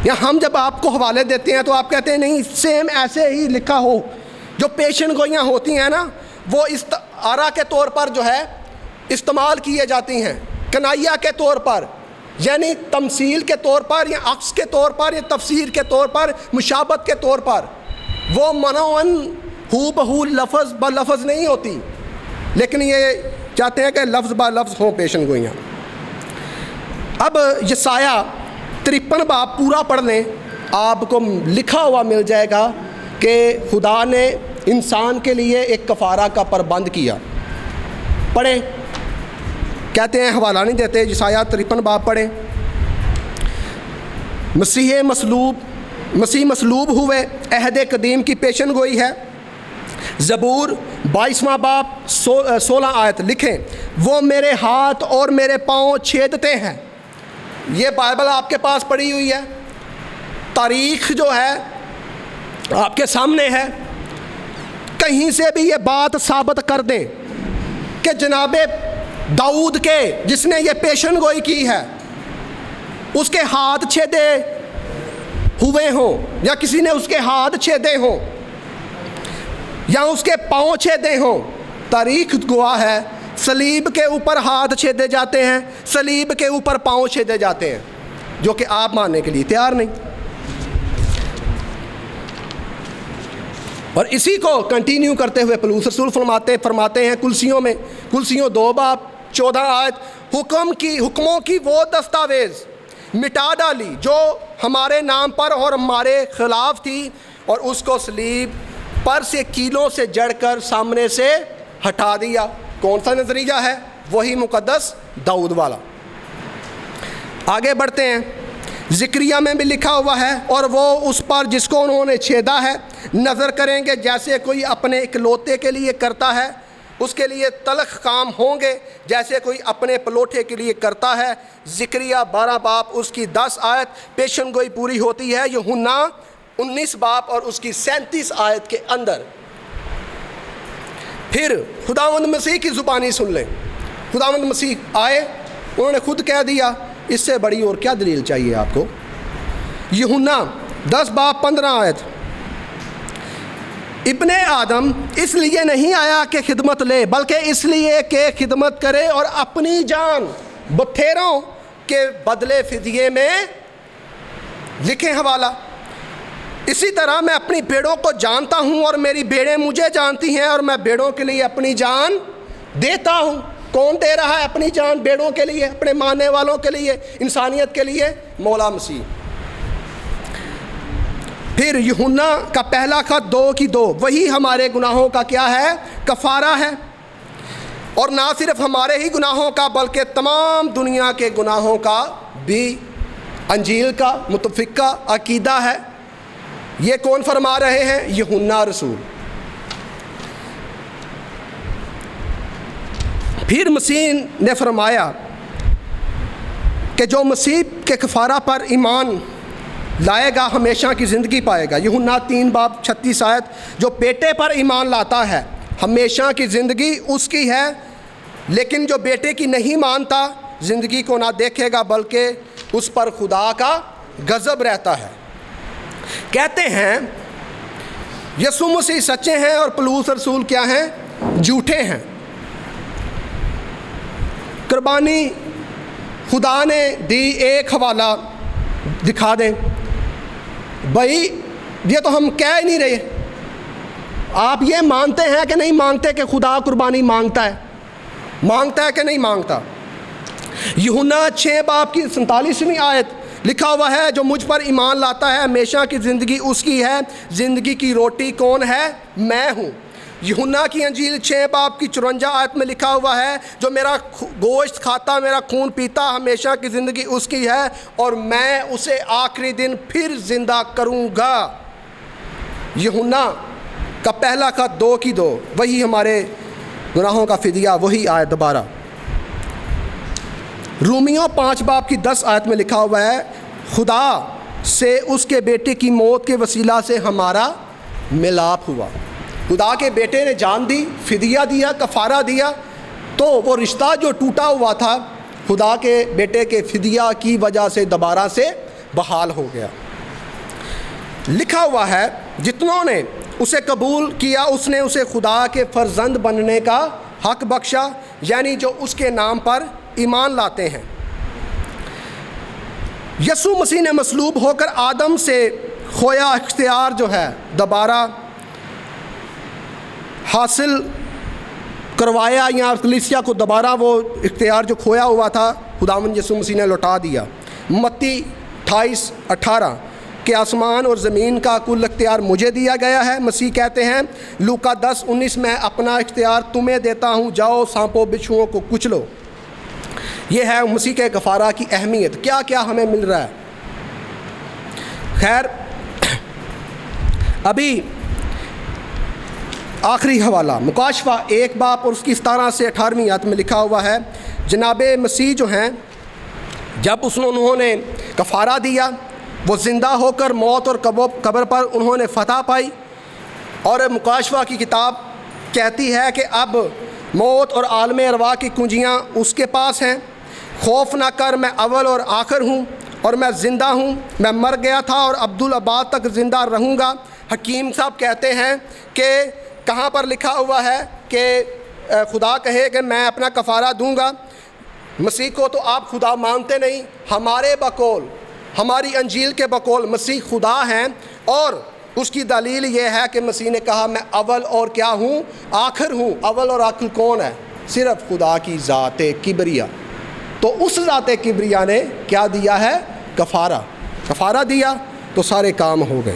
یا ہم جب آپ کو حوالے دیتے ہیں تو آپ کہتے ہیں نہیں سیم ایسے ہی لکھا ہو۔ جو پیشن گوئیاں ہوتی ہیں نا، وہ آرا کے طور پر جو ہے استعمال کیے جاتی ہیں، کنائیہ کے طور پر، یعنی تمثیل کے طور پر یا عکس کے طور پر یا تفسیر کے طور پر، مشابہت کے طور پر۔ وہ منوعاً ہو بہو لفظ با لفظ نہیں ہوتی، لیکن یہ چاہتے ہیں کہ لفظ با لفظ ہوں پیشن گوئیاں۔ اب یسایہ 53 باب پورا پڑھ لیں، آپ کو لکھا ہوا مل جائے گا کہ خدا نے انسان کے لیے ایک کفارہ کا پربند کیا۔ پڑھیں، کہتے ہیں حوالہ نہیں دیتے، یسایہ 53 باب پڑھیں۔ مسیح مصلوب ہوئے عہد قدیم کی پیشن گوئی ہے۔ زبور 22واں باب 16 آیت لکھیں، وہ میرے ہاتھ اور میرے پاؤں چھیدتے ہیں۔ یہ بائبل آپ کے پاس پڑھی ہوئی ہے، تاریخ جو ہے آپ کے سامنے ہے۔ کہیں سے بھی یہ بات ثابت کر دیں کہ جناب داؤد کے جس نے یہ پیشن گوئی کی ہے اس کے ہاتھ چھیدے ہوئے ہوں، یا کسی نے اس کے ہاتھ چھیدے ہوں، یا اس کے پاؤں چھیدے ہوں۔ تاریخ گواہ ہے، صلیب کے اوپر ہاتھ چھیدے جاتے ہیں، صلیب کے اوپر پاؤں چھیدے جاتے ہیں، جو کہ آپ ماننے کے لیے تیار نہیں۔ اور اسی کو کنٹینیو کرتے ہوئے پولس رسول فرماتے ہیں کلسیوں 2 باب 14 آیت، حکموں کی وہ دستاویز مٹا ڈالی جو ہمارے نام پر اور ہمارے خلاف تھی، اور اس کو صلیب پر سے کیلوں سے جڑ کر سامنے سے ہٹا دیا۔ کون سا نظریہ ہے؟ وہی مقدس داؤد والا۔ آگے بڑھتے ہیں۔ ذکریہ میں بھی لکھا ہوا ہے، اور وہ اس پر جس کو انہوں نے چھیدا ہے نظر کریں گے جیسے کوئی اپنے اکلوتے کے لیے کرتا ہے، اس کے لیے تلخ کام ہوں گے جیسے کوئی اپنے پلوٹے کے لیے کرتا ہے۔ ذکریہ 12 باب اس کی 10 آیت پیشن گوئی پوری ہوتی ہے یوحنا 19 باب اور اس کی 37 آیت کے اندر۔ پھر خداوند مسیح کی زبانی سن لیں۔ خداوند مسیح آئے، انہوں نے خود کہہ دیا، اس سے بڑی اور کیا دلیل چاہیے آپ کو؟ یوحنا 10 باب 15 آیت، ابن آدم اس لیے نہیں آیا کہ خدمت لے بلکہ اس لیے کہ خدمت کرے اور اپنی جان بتھیروں کے بدلے فدیے میں لکھیں حوالہ۔ اسی طرح میں اپنی بھیڑوں کو جانتا ہوں اور میری بھیڑیں مجھے جانتی ہیں اور میں بھیڑوں کے لیے اپنی جان دیتا ہوں۔ کون دے رہا ہے اپنی جان بھیڑوں کے لیے، اپنے ماننے والوں کے لیے، انسانیت کے لیے؟ مولا مسیح۔ پھر یوحنا کا پہلا خط 2:2، وہی ہمارے گناہوں کا کیا ہے؟ کفارہ ہے، اور نہ صرف ہمارے ہی گناہوں کا بلکہ تمام دنیا کے گناہوں کا بھی انجیل کا متفقہ عقیدہ ہے۔ یہ کون فرما رہے ہیں؟ یوحنا رسول۔ پھر مسیح نے فرمایا کہ جو مسیح کے کفارہ پر ایمان لائے گا ہمیشہ کی زندگی پائے گا۔ یوحنا 3 باب 36 آیت، جو بیٹے پر ایمان لاتا ہے ہمیشہ کی زندگی اس کی ہے، لیکن جو بیٹے کی نہیں مانتا زندگی کو نہ دیکھے گا بلکہ اس پر خدا کا غضب رہتا ہے۔ کہتے ہیں یسوع مسیح سچے ہیں اور پولس رسول کیا ہیں؟ جھوٹے ہیں۔ قربانی خدا نے دی، ایک حوالہ دکھا دیں بھائی، یہ تو ہم کہہ ہی نہیں رہے۔ آپ یہ مانتے ہیں کہ نہیں مانتے کہ خدا قربانی مانگتا ہے؟ مانگتا ہے کہ نہیں مانگتا؟ یوحنا 6 باب کی 47ویں آیت لکھا ہوا ہے، جو مجھ پر ایمان لاتا ہے ہمیشہ کی زندگی اس کی ہے، زندگی کی روٹی کون ہے؟ میں ہوں۔ یوحنا کی انجیل 6 باب کی 54 آیت میں لکھا ہوا ہے، جو میرا گوشت کھاتا میرا خون پیتا ہمیشہ کی زندگی اس کی ہے اور میں اسے آخری دن پھر زندہ کروں گا۔ یوحنا کا پہلا خط 2:2، وہی ہمارے گناہوں کا فدیہ، وہی آیت دوبارہ۔ رومیوں 5 باب کی 10 آیت میں لکھا ہوا ہے، خدا سے اس کے بیٹے کی موت کے وسیلہ سے ہمارا ملاپ ہوا۔ خدا کے بیٹے نے جان دی، فدیہ دیا، کفارہ دیا، تو وہ رشتہ جو ٹوٹا ہوا تھا خدا کے بیٹے کے فدیہ کی وجہ سے دوبارہ سے بحال ہو گیا۔ لکھا ہوا ہے جتنوں نے اسے قبول کیا اس نے اسے خدا کے فرزند بننے کا حق بخشا، یعنی جو اس کے نام پر ایمان لاتے ہیں۔ یسوع مسیح نے مصلوب ہو کر آدم سے کھویا اختیار جو ہے دوبارہ حاصل کروایا، یا کلیسیا کو دوبارہ وہ اختیار جو کھویا ہوا تھا خداوند یسوع مسیح نے لوٹا دیا۔ متی 28:18 کہ آسمان اور زمین کا کل اختیار مجھے دیا گیا ہے۔ مسیح کہتے ہیں لوکا 10:19 میں اپنا اختیار تمہیں دیتا ہوں، جاؤ سانپوں بچھوؤں کو کچلو۔ یہ ہے مسیح کے کفارہ کی اہمیت، کیا کیا ہمیں مل رہا ہے۔ خیر، ابھی آخری حوالہ مکاشفہ 1 باب اور اس کی 17 سے 18ویں آیت میں لکھا ہوا ہے، جناب مسیح جو ہیں جب انہوں نے کفارہ دیا، وہ زندہ ہو کر موت اور قبر پر انہوں نے فتح پائی، اور مکاشفہ کی کتاب کہتی ہے کہ اب موت اور عالم ارواح کی کنجیاں اس کے پاس ہیں۔ خوف نہ کر، میں اول اور آخر ہوں اور میں زندہ ہوں، میں مر گیا تھا اور عبدالآباد تک زندہ رہوں گا۔ حکیم صاحب کہتے ہیں کہ کہاں پر لکھا ہوا ہے کہ خدا کہے کہ میں اپنا کفارہ دوں گا؟ مسیح کو تو آپ خدا مانتے نہیں، ہمارے بقول، ہماری انجیل کے بقول مسیح خدا ہیں، اور اس کی دلیل یہ ہے کہ مسیح نے کہا میں اول اور کیا ہوں؟ آخر ہوں۔ اول اور آخر کون ہے؟ صرف خدا کی ذات کبریا۔ تو اس ذات کبریا نے کیا دیا ہے؟ کفارہ۔ کفارہ دیا تو سارے کام ہو گئے۔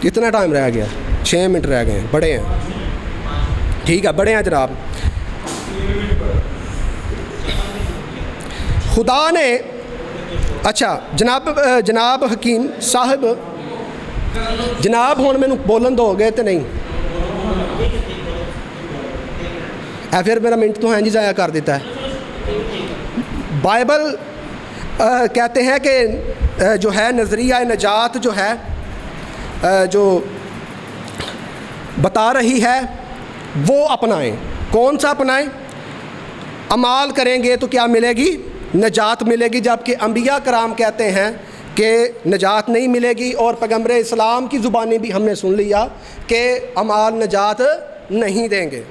کتنا ٹائم رہ گیا؟ 6 منٹ رہ گئے ہیں، بڑے ہیں، ٹھیک ہے، بڑے ہیں جناب۔ خدا نے اچھا جناب حکیم صاحب جناب ہن مینوں بولن دو گے تو نہیں پھر میرا منٹ تو ہیں جی ضائع کر دیتا ہے. بائبل کہتے ہیں کہ جو ہے نظریہ نجات جو ہے جو بتا رہی ہے وہ اپنائیں. کون سا اپنائیں؟ عمال کریں گے تو کیا ملے گی؟ نجات ملے گی. جبکہ انبیاء کرام کہتے ہیں کہ نجات نہیں ملے گی، اور پیغمبر اسلام کی زبانی بھی ہم نے سن لیا کہ عمال نجات نہیں دیں گے.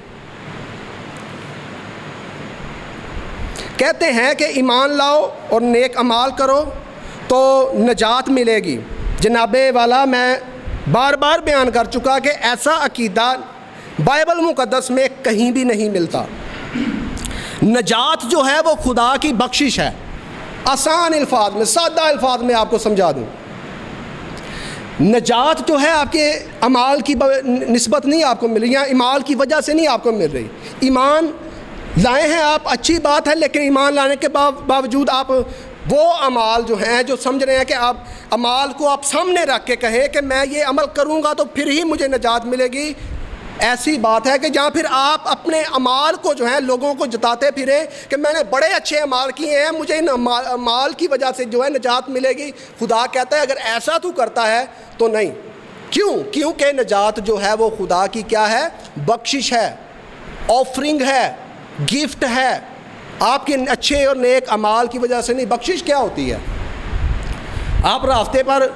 کہتے ہیں کہ ایمان لاؤ اور نیک عمال کرو تو نجات ملے گی. جناب والا میں بار بار بیان کر چکا کہ ایسا عقیدہ بائبل مقدس میں کہیں بھی نہیں ملتا. نجات جو ہے وہ خدا کی بخشش ہے. آسان الفاظ میں، سادہ الفاظ میں آپ کو سمجھا دوں. نجات جو ہے آپ کے اعمال کی نسبت نہیں آپ کو مل رہی، یا اعمال کی وجہ سے نہیں آپ کو مل رہی. ایمان لائے ہیں آپ، اچھی بات ہے، لیکن ایمان لانے کے باوجود آپ وہ اعمال جو ہیں جو سمجھ رہے ہیں کہ آپ اعمال کو آپ سامنے رکھ کے کہیں کہ میں یہ عمل کروں گا تو پھر ہی مجھے نجات ملے گی، ایسی بات ہے کہ جہاں پھر آپ اپنے اعمال کو جو ہے لوگوں کو جتاتے پھریں کہ میں نے بڑے اچھے اعمال کیے ہیں، مجھے ان اعمال کی وجہ سے جو ہے نجات ملے گی. خدا کہتا ہے اگر ایسا تو کرتا ہے تو نہیں. کیونکہ نجات جو ہے وہ خدا کی کیا ہے؟ بخشش ہے، آفرنگ ہے، گفٹ ہے. آپ کے اچھے اور نیک اعمال کی وجہ سے نہیں. بخشش کیا ہوتی ہے؟ آپ راستے پر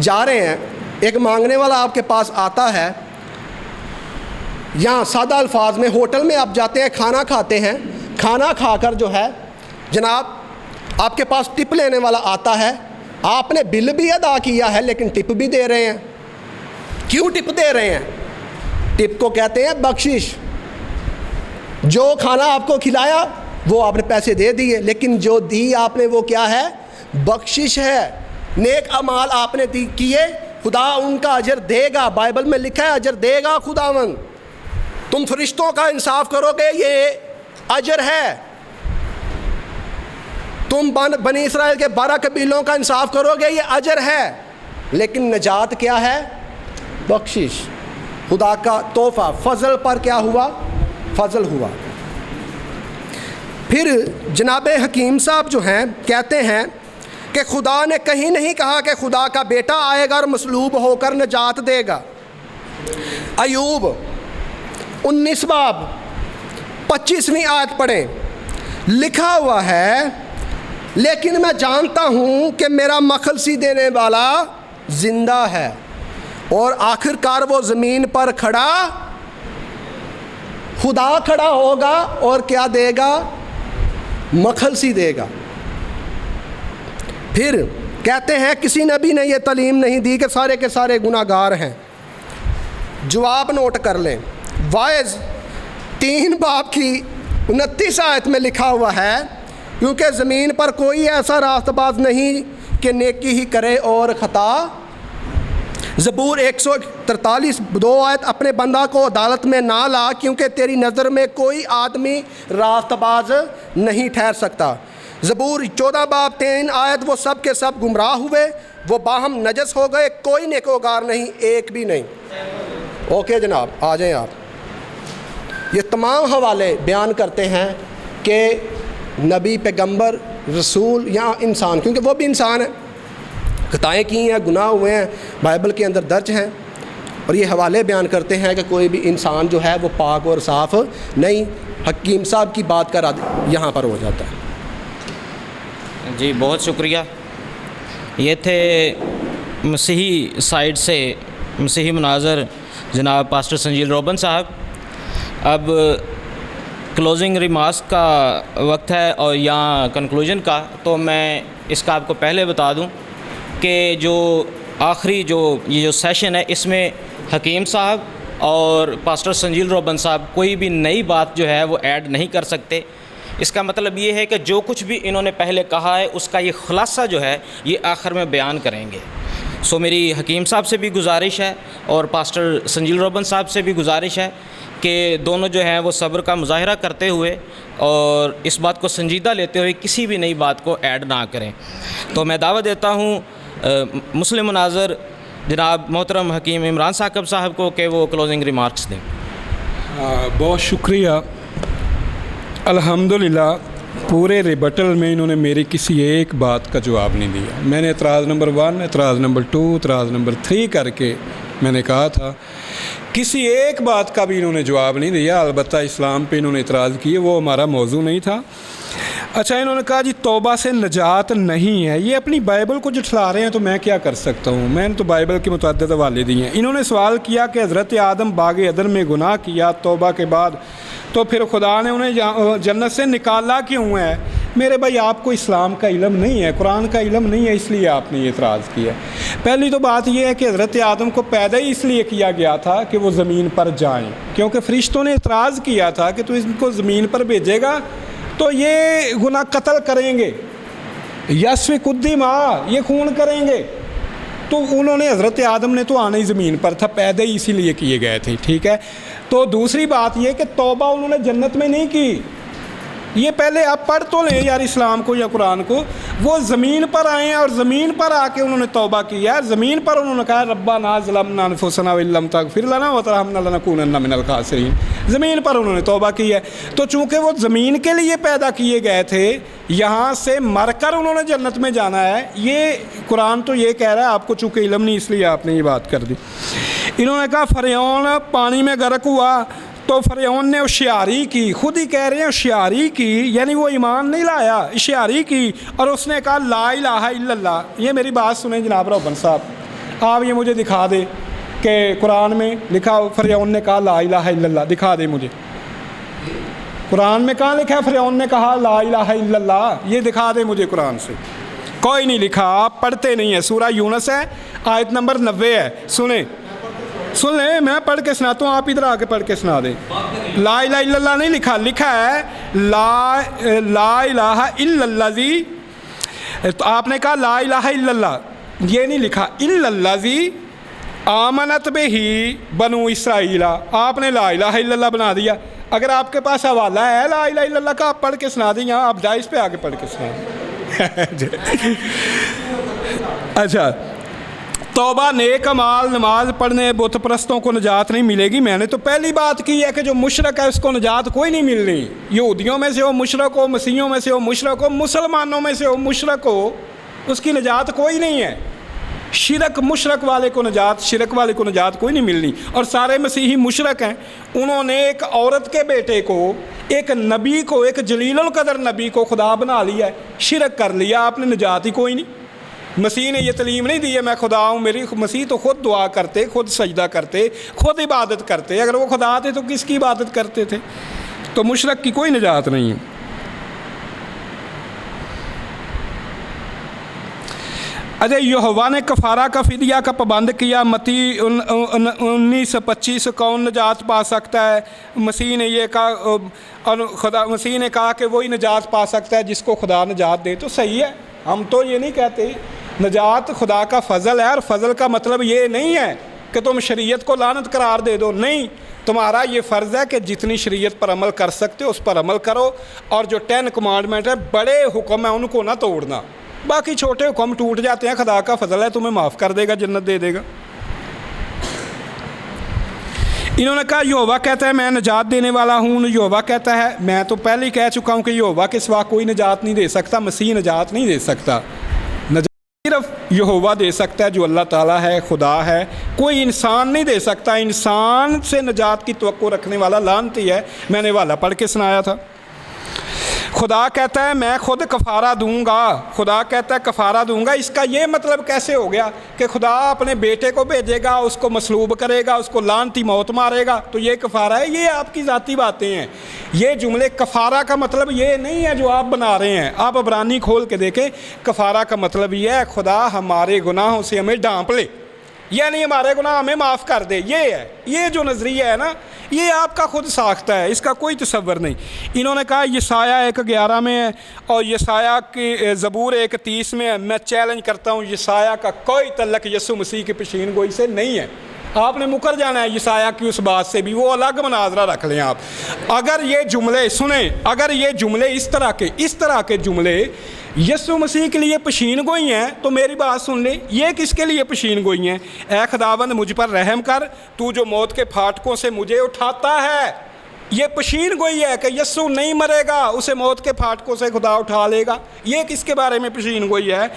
جا رہے ہیں، ایک مانگنے والا آپ کے پاس آتا ہے، یا سادہ الفاظ میں ہوٹل میں آپ جاتے ہیں، کھانا کھاتے ہیں، کھانا کھا کر جو ہے جناب آپ کے پاس ٹپ لینے والا آتا ہے. آپ نے بل بھی ادا کیا ہے لیکن ٹپ بھی دے رہے ہیں. کیوں ٹپ دے رہے ہیں؟ ٹپ کو کہتے ہیں بخشش. جو کھانا آپ کو کھلایا وہ آپ نے پیسے دے دیے، لیکن جو دی آپ نے وہ کیا ہے؟ بخشش ہے. نیک اعمال آپ نے کیے، خدا ان کا اجر دے گا. بائبل میں لکھا ہے اجر دے گا خداوند. تم فرشتوں کا انصاف کرو گے، یہ اجر ہے. تم بنی اسرائیل کے 12 قبیلوں کا انصاف کرو گے، یہ اجر ہے. لیکن نجات کیا ہے؟ بخشش، خدا کا تحفہ. فضل پر کیا ہوا؟ فضل ہوا. پھر جناب حکیم صاحب جو ہیں کہتے ہیں کہ خدا نے کہیں نہیں کہا کہ خدا کا بیٹا آئے گا اور مصلوب ہو کر نجات دے گا. ایوب 19 باب 25ویں آیت پڑھیں. لکھا ہوا ہے لیکن میں جانتا ہوں کہ میرا مخلصی دینے والا زندہ ہے اور آخر کار وہ زمین پر کھڑا، خدا کھڑا ہوگا اور کیا دے گا؟ مخلصی دے گا. پھر کہتے ہیں کسی نبی نے یہ تعلیم نہیں دی کہ سارے کے سارے گناہ گار ہیں. جواب نوٹ کر لیں. وائز 3 باب کی 29 آیت میں لکھا ہوا ہے کیونکہ زمین پر کوئی ایسا راست باز نہیں کہ نیکی ہی کرے اور خطا. زبور 143 2 آیت اپنے بندہ کو عدالت میں نہ لا کیونکہ تیری نظر میں کوئی آدمی راست باز نہیں ٹھہر سکتا. زبور 14 باب 3 آیت وہ سب کے سب گمراہ ہوئے، وہ باہم نجس ہو گئے، کوئی نیکوکار نہیں، ایک بھی نہیں. اوکے جناب آ جائیں آپ. یہ تمام حوالے بیان کرتے ہیں کہ نبی، پیغمبر، رسول یا انسان، کیونکہ وہ بھی انسان ہے، خطائیں کی ہیں، گناہ ہوئے ہیں، بائبل کے اندر درج ہیں، اور یہ حوالے بیان کرتے ہیں کہ کوئی بھی انسان جو ہے وہ پاک اور صاف نہیں. حکیم صاحب کی بات کا رد یہاں پر ہو جاتا ہے. جی بہت شکریہ. یہ تھے مسیحی سائیڈ سے مسیحی مناظر جناب پاسٹر سنجیل روبن صاحب. اب کلوزنگ ریمارکس کا وقت ہے اور یہاں کنکلوژن کا، تو میں اس کا آپ کو پہلے بتا دوں کہ جو آخری یہ جو سیشن ہے اس میں حکیم صاحب اور پاسٹر سنجیل روبن صاحب کوئی بھی نئی بات جو ہے وہ ایڈ نہیں کر سکتے. اس کا مطلب یہ ہے کہ جو کچھ بھی انہوں نے پہلے کہا ہے اس کا یہ خلاصہ جو ہے یہ آخر میں بیان کریں گے. سو میری حکیم صاحب سے بھی گزارش ہے اور پاسٹر سنجیل روبن صاحب سے بھی گزارش ہے کہ دونوں جو ہیں وہ صبر کا مظاہرہ کرتے ہوئے اور اس بات کو سنجیدہ لیتے ہوئے کسی بھی نئی بات کو ایڈ نہ کریں۔ تو میں دعوت دیتا ہوں مسلم مناظر جناب محترم حکیم عمران ثاقب صاحب کو کہ وہ کلوزنگ ریمارکس دیں۔ بہت شکریہ۔ الحمدللہ پورے ریبٹل میں انہوں نے میری کسی ایک بات کا جواب نہیں دیا۔ میں نے اعتراض نمبر 1، اعتراض نمبر 2، اعتراض نمبر 3 کر کے میں نے کہا تھا، کسی ایک بات کا بھی انہوں نے جواب نہیں دیا۔ البتہ اسلام پہ انہوں نے اعتراض کیے، وہ ہمارا موضوع نہیں تھا۔ اچھا، انہوں نے کہا جی توبہ سے نجات نہیں ہے۔ یہ اپنی بائبل کو جھٹلا رہے ہیں تو میں کیا کر سکتا ہوں؟ میں نے تو بائبل کے متعدد حوالے دیے ہیں۔ انہوں نے سوال کیا کہ حضرت آدم باغ عدن میں گناہ کیا توبہ کے بعد، تو پھر خدا نے انہیں جنت سے نکالا کیوں ہے؟ میرے بھائی، آپ کو اسلام کا علم نہیں ہے، قرآن کا علم نہیں ہے، اس لیے آپ نے یہ اعتراض کیا۔ پہلی تو بات یہ ہے کہ حضرت آدم کو پیدا ہی اس لیے کیا گیا تھا کہ وہ زمین پر جائیں، کیونکہ فرشتوں نے اعتراض کیا تھا کہ تو ان کو زمین پر بھیجے گا تو یہ گناہ قتل کریں گے، یسفک الدماء، یہ خون کریں گے۔ تو انہوں نے حضرت آدم نے تو آنا ہی زمین پر تھا، پیدا ہی اسی لیے کیے گئے تھے، ٹھیک ہے۔ تو دوسری بات یہ کہ توبہ انہوں نے جنت میں نہیں کی۔ یہ پہلے آپ پڑھ تو لیں یار اسلام کو یا قرآن کو۔ وہ زمین پر آئے ہیں اور زمین پر آ کے انہوں نے توبہ کی ہے۔ زمین پر انہوں نے کہا ربنا ظلمنا انفسنا وان لم تغفر لنا وترحمنا لنکونن من الخاسرین۔ زمین پر انہوں نے توبہ کی ہے۔ تو چونکہ وہ زمین کے لیے پیدا کیے گئے تھے، یہاں سے مر کر انہوں نے جنت میں جانا ہے، یہ قرآن تو یہ کہہ رہا ہے۔ آپ کو چونکہ علم نہیں اس لیے آپ نے یہ بات کر دی۔ انہوں نے کہا فرعون پانی میں غرق ہوا تو فرعون نے ہوشیاری کی، خود ہی کہہ رہے ہیں ہوشیاری کی، یعنی وہ ایمان نہیں لایا، ہوشیاری کی، اور اس نے کہا لا الہ الا اللہ۔ یہ میری بات سنیں جناب روبن صاحب، آپ یہ مجھے دکھا دیں کہ قرآن میں لکھا فرعون نے کہا لا الہ الا اللہ، دکھا دیں مجھے۔ قرآن میں کہاں لکھا ہے فرعون نے کہا لا الہ الا اللہ؟ یہ دکھا دیں مجھے قرآن سے۔ کوئی نہیں لکھا، آپ پڑھتے نہیں ہیں۔ سورہ یونس ہے، آیت نمبر 90 ہے، سنیں، سن لیں، میں پڑھ کے سناتا ہوں، آپ ادھر آ کے پڑھ کے سنا دیں۔ لا الہ الا اللہ نہیں لکھا، لکھا ہے لا الہ الا الذی، تو آپ نے کہا لا الہ الا اللہ، یہ نہیں لکھا الا الذی آمنت بہ بنو اسرائیل، آپ نے لا الہ الا اللہ بنا دیا۔ اگر آپ کے پاس حوالہ ہے لا الہ الا اللہ کا، آپ پڑھ کے سنا دیں، یہاں آپ جائز پہ آ کے پڑھ کے سنا دیں۔ اچھا، توبہ، نیک اعمال، نماز پڑھنے، بت پرستوں کو نجات نہیں ملے گی۔ میں نے تو پہلی بات کی ہے کہ جو مشرک ہے اس کو نجات کوئی نہیں ملنی۔ یہودیوں میں سے ہو مشرک ہو، مسیحیوں میں سے ہو مشرک ہو، مسلمانوں میں سے ہو مشرک ہو، اس کی نجات کوئی نہیں ہے۔ شرک مشرک والے کو نجات، شرک والے کو نجات کوئی نہیں ملنی۔ اور سارے مسیحی مشرک ہیں۔ انہوں نے ایک عورت کے بیٹے کو، ایک نبی کو، ایک جلیل القدر نبی کو خدا بنا لیا ہے، شرک کر لیا، آپ نے نجات ہی کوئی نہیں۔ مسیح نے یہ تعلیم نہیں دی ہے میں خدا ہوں، میری مسیح تو خود دعا کرتے، خود سجدہ کرتے، خود عبادت کرتے۔ اگر وہ خدا تھے تو کس کی عبادت کرتے تھے؟ تو مشرک کی کوئی نجات نہیں ہے۔ اچھا، یہوہ نے کفارہ کا فدیہ کا پابند کیا، متی 19:25 کون نجات پا سکتا ہے؟ مسیح نے یہ کہا، اور خدا مسیح نے کہا کہ وہی نجات پا سکتا ہے جس کو خدا نجات دے۔ تو صحیح ہے، ہم تو یہ نہیں کہتے۔ نجات خدا کا فضل ہے، اور فضل کا مطلب یہ نہیں ہے کہ تم شریعت کو لعنت قرار دے دو، نہیں۔ تمہارا یہ فرض ہے کہ جتنی شریعت پر عمل کر سکتے اس پر عمل کرو، اور جو 10 کمانڈمنٹ ہے، بڑے حکم ہیں، ان کو نہ توڑنا۔ باقی چھوٹے حکم ٹوٹ جاتے ہیں، خدا کا فضل ہے، تمہیں معاف کر دے گا، جنت دے دے گا۔ انہوں نے کہا یہوہ کہتا ہے میں نجات دینے والا ہوں، یہوہ کہتا ہے، میں تو پہلے ہی کہہ چکا ہوں کہ یہوہ کے سوا کوئی نجات نہیں دے سکتا، مسیح نجات نہیں دے سکتا، نجات صرف یہوہ دے سکتا ہے جو اللہ تعالیٰ ہے، خدا ہے، کوئی انسان نہیں دے سکتا۔ انسان سے نجات کی توقع رکھنے والا لعنتی ہے۔ میں نے حوالہ پڑھ کے سنایا تھا۔ خدا کہتا ہے میں خود کفارہ دوں گا، خدا کہتا ہے کفارہ دوں گا۔ اس کا یہ مطلب کیسے ہو گیا کہ خدا اپنے بیٹے کو بھیجے گا، اس کو مصلوب کرے گا، اس کو لعنتی موت مارے گا تو یہ کفارہ ہے؟ یہ آپ کی ذاتی باتیں ہیں۔ یہ جملے کفارہ کا مطلب یہ نہیں ہے جو آپ بنا رہے ہیں۔ آپ عبرانی کھول کے دیکھیں، کفارہ کا مطلب یہ ہے خدا ہمارے گناہوں سے ہمیں ڈانپ لے، یعنی ہمارے گناہ ہمیں معاف کر دے۔ یہ ہے، یہ جو نظریہ ہے نا، یہ آپ کا خود ساختہ ہے، اس کا کوئی تصور نہیں۔ انہوں نے کہا یسایہ 1:11 میں ہے، اور یسایہ کی زبور 1:30 میں ہے۔ میں چیلنج کرتا ہوں، یسایہ کا کوئی تعلق یسوع مسیح کی پیشین گوئی سے نہیں ہے۔ آپ نے مکر جانا ہے یسایہ کی اس بات سے بھی، وہ الگ مناظرہ رکھ لیں آپ. اگر یہ جملے سنیں، اگر یہ جملے اس طرح کے جملے یسوع مسیح کے لیے پشین گوئی ہیں تو میری بات سن لیں، یہ کس کے لیے پشین گوئی ہیں؟ اے خداوند مجھ پر رحم کر، تو جو موت کے پھاٹکوں سے مجھے اٹھاتا ہے. یہ پشین گوئی ہے کہ یسوع نہیں مرے گا، اسے موت کے پھاٹکوں سے خدا اٹھا لے گا. یہ کس کے بارے میں پشین گوئی ہے؟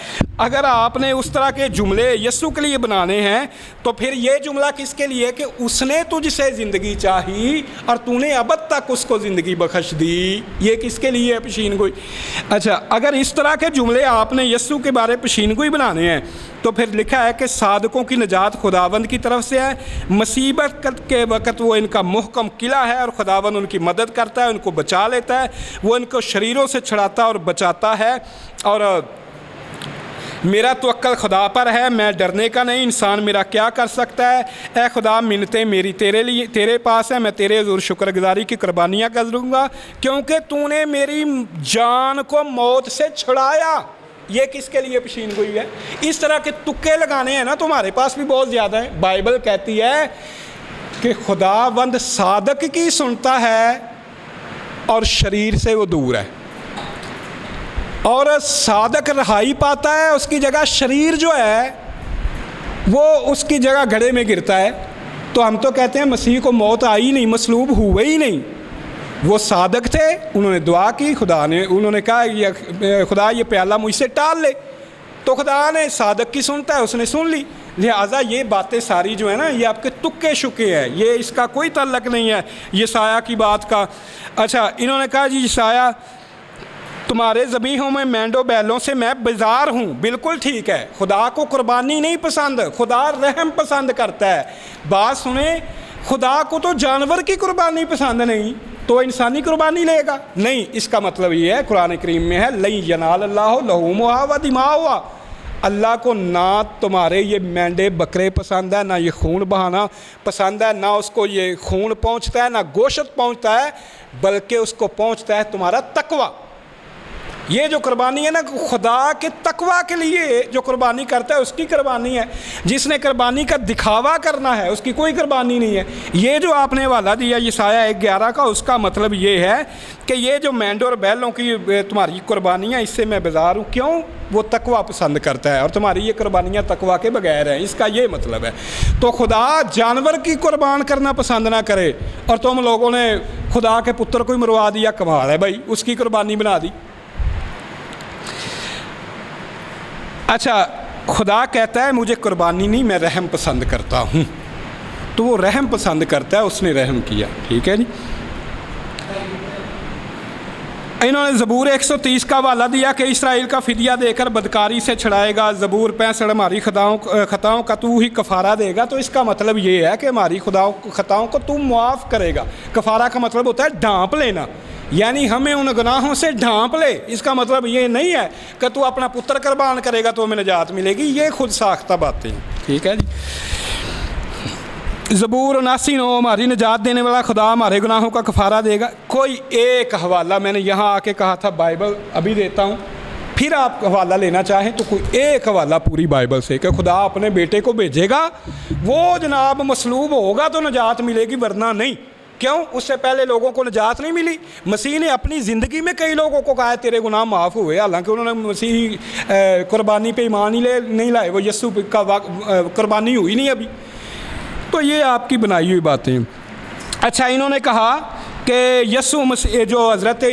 اگر آپ نے اس طرح کے جملے یسوع کے لیے بنانے ہیں تو پھر یہ جملہ کس کے لیے کہ اس نے تجھ سے زندگی چاہی اور تو نے ابد تک اس کو زندگی بخش دی. یہ کس کے لیے ہے پشین گوئی؟ اچھا، اگر اس طرح کے جملے آپ نے یسوع کے بارے پشین گوئی بنانے ہیں تو پھر لکھا ہے کہ صادقوں کی نجات خداوند کی طرف سے ہے، مصیبت کے وقت وہ ان کا محکم قلعہ ہے اور خداوند ان کی مدد کرتا ہے، ان کو بچا لیتا ہے، وہ ان کو شریروں سے چھڑاتا اور بچاتا ہے. اور میرا توکل خدا پر ہے، میں ڈرنے کا نہیں، انسان میرا کیا کر سکتا ہے. اے خدا، منتیں میری تیرے پاس ہیں، میں تیرے حضور شکر گزاری کی قربانیاں کروں گا کیونکہ تو نے میری جان کو موت سے چھڑایا. یہ کس کے لیے پشین گوئی ہے؟ اس طرح کے تکے لگانے ہیں نا تمہارے پاس بھی بہت زیادہ ہیں. بائبل کہتی ہے کہ خداوند صادق کی سنتا ہے اور شریر سے وہ دور ہے، اور صادق رہائی پاتا ہے، اس کی جگہ شریر جو ہے وہ اس کی جگہ گھڑے میں گرتا ہے. تو ہم تو کہتے ہیں مسیح کو موت آئی نہیں، مصلوب ہوئے ہی نہیں. وہ صادق تھے، انہوں نے دعا کی، انہوں نے کہا خدا یہ پیالہ مجھ سے ٹال لے، تو خدا نے صادق کی سنتا ہے، اس نے سن لی. لہٰذا یہ باتیں ساری جو ہیں نا یہ آپ کے تکے شکے ہیں، یہ اس کا کوئی تعلق نہیں ہے یسایہ کی بات کا. اچھا، انہوں نے کہا جی یسایہ تمہارے ذبیحوں میں مینڈوں بیلوں سے میں بیزار ہوں. بالکل ٹھیک ہے، خدا کو قربانی نہیں پسند، خدا رحم پسند کرتا ہے. بات سنیں، خدا کو تو جانور کی قربانی پسند نہیں تو انسانی قربانی لے گا نہیں. اس کا مطلب یہ ہے قرآن کریم میں ہے لَن يَنَالَ اللَّهُ لُحُومُهَا وَدِمَاؤُهَا. اللہ کو نہ تمہارے یہ مینڈے بکرے پسند ہے، نہ یہ خون بہانا پسند ہے، نہ اس کو یہ خون پہنچتا ہے، نہ گوشت پہنچتا ہے، بلکہ اس کو پہنچتا ہے تمہارا تقوی. یہ جو قربانی ہے نا خدا کے تقوی کے لیے جو قربانی کرتا ہے اس کی قربانی ہے. جس نے قربانی کا دکھاوا کرنا ہے اس کی کوئی قربانی نہیں ہے. یہ جو آپ نے حوالہ دیا یسایہ 1:11 کا، اس کا مطلب یہ ہے کہ یہ جو مینڈوں اور بیلوں کی تمہاری قربانیاں اس سے میں بیزار ہوں. کیوں؟ وہ تقوی پسند کرتا ہے اور تمہاری یہ قربانیاں تقوی کے بغیر ہیں. اس کا یہ مطلب ہے. تو خدا جانور کی قربان کرنا پسند نہ کرے اور تم لوگوں نے خدا کے پتر کو ہی مروا دیا، کمال ہے بھائی، اس کی قربانی بنا دی. اچھا، خدا کہتا ہے مجھے قربانی نہیں، میں رحم پسند کرتا ہوں. تو وہ رحم پسند کرتا ہے، اس نے رحم کیا. ٹھیک ہے جی. انہوں نے زبور 130 کا حوالہ دیا کہ اسرائیل کا فدیہ دے کر بدکاری سے چھڑائے گا. زبور 65 ہماری خطاؤں کا تو ہی کفارہ دے گا. تو اس کا مطلب یہ ہے کہ ہماری خطاؤں کو تو معاف کرے گا. کفارہ کا مطلب ہوتا ہے ڈھانپ لینا، یعنی ہمیں ان گناہوں سے ڈھانپ لے. اس کا مطلب یہ نہیں ہے کہ تو اپنا پتر قربان کرے گا تو ہمیں نجات ملے گی. یہ خود ساختہ باتیں ہیں. ٹھیک ہے جی. زبور 79:9 ہماری نجات دینے والا خدا ہمارے گناہوں کا کفارہ دے گا. کوئی ایک حوالہ میں نے یہاں آ کے کہا تھا بائبل ابھی دیتا ہوں، پھر آپ حوالہ لینا چاہیں تو کوئی ایک حوالہ پوری بائبل سے کہ خدا اپنے بیٹے کو بھیجے گا، وہ جناب مصلوب ہوگا تو نجات ملے گی، ورنہ نہیں. کیوں؟ اس سے پہلے لوگوں کو نجات نہیں ملی. مسیح نے اپنی زندگی میں کئی لوگوں کو کہا ہے تیرے گناہ معاف ہوئے، حالانکہ انہوں نے مسیح قربانی پہ ایمان ہی نہیں لائے، وہ یسوع کا قربانی ہوئی نہیں ابھی. تو یہ آپ کی بنائی ہوئی باتیں. اچھا، انہوں نے کہا کہ یسوع مسیح جو حضرت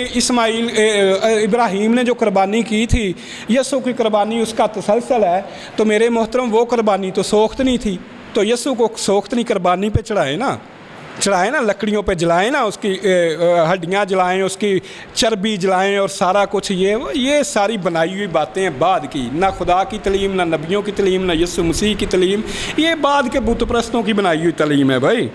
ابراہیم نے جو قربانی کی تھی، یسوع کی قربانی اس کا تسلسل ہے. تو میرے محترم وہ قربانی تو سوختنی نہیں تھی، تو یسوع کو سوختنی قربانی پہ چڑھائے نا، لکڑیوں پہ جلائیں نا، اس کی ہڈیاں جلائیں، اس کی چربی جلائیں اور سارا کچھ. یہ ساری بنائی ہوئی باتیں ہیں بعد کی. نہ خدا کی تعلیم، نہ نبیوں کی تعلیم، نہ یسوع مسیح کی تعلیم. یہ بعد کے بت پرستوں کی بنائی ہوئی تعلیم ہے بھائی.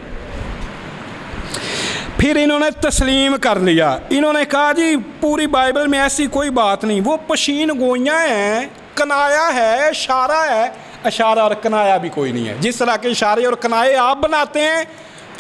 پھر انہوں نے تسلیم کر لیا. انہوں نے کہا جی پوری بائبل میں ایسی کوئی بات نہیں، وہ پشین گوئیاں ہیں، کنایا ہے، اشارہ ہے. اشارہ اور کنایا بھی کوئی نہیں ہے. جس طرح کے اشارے اور کنائے آپ بناتے ہیں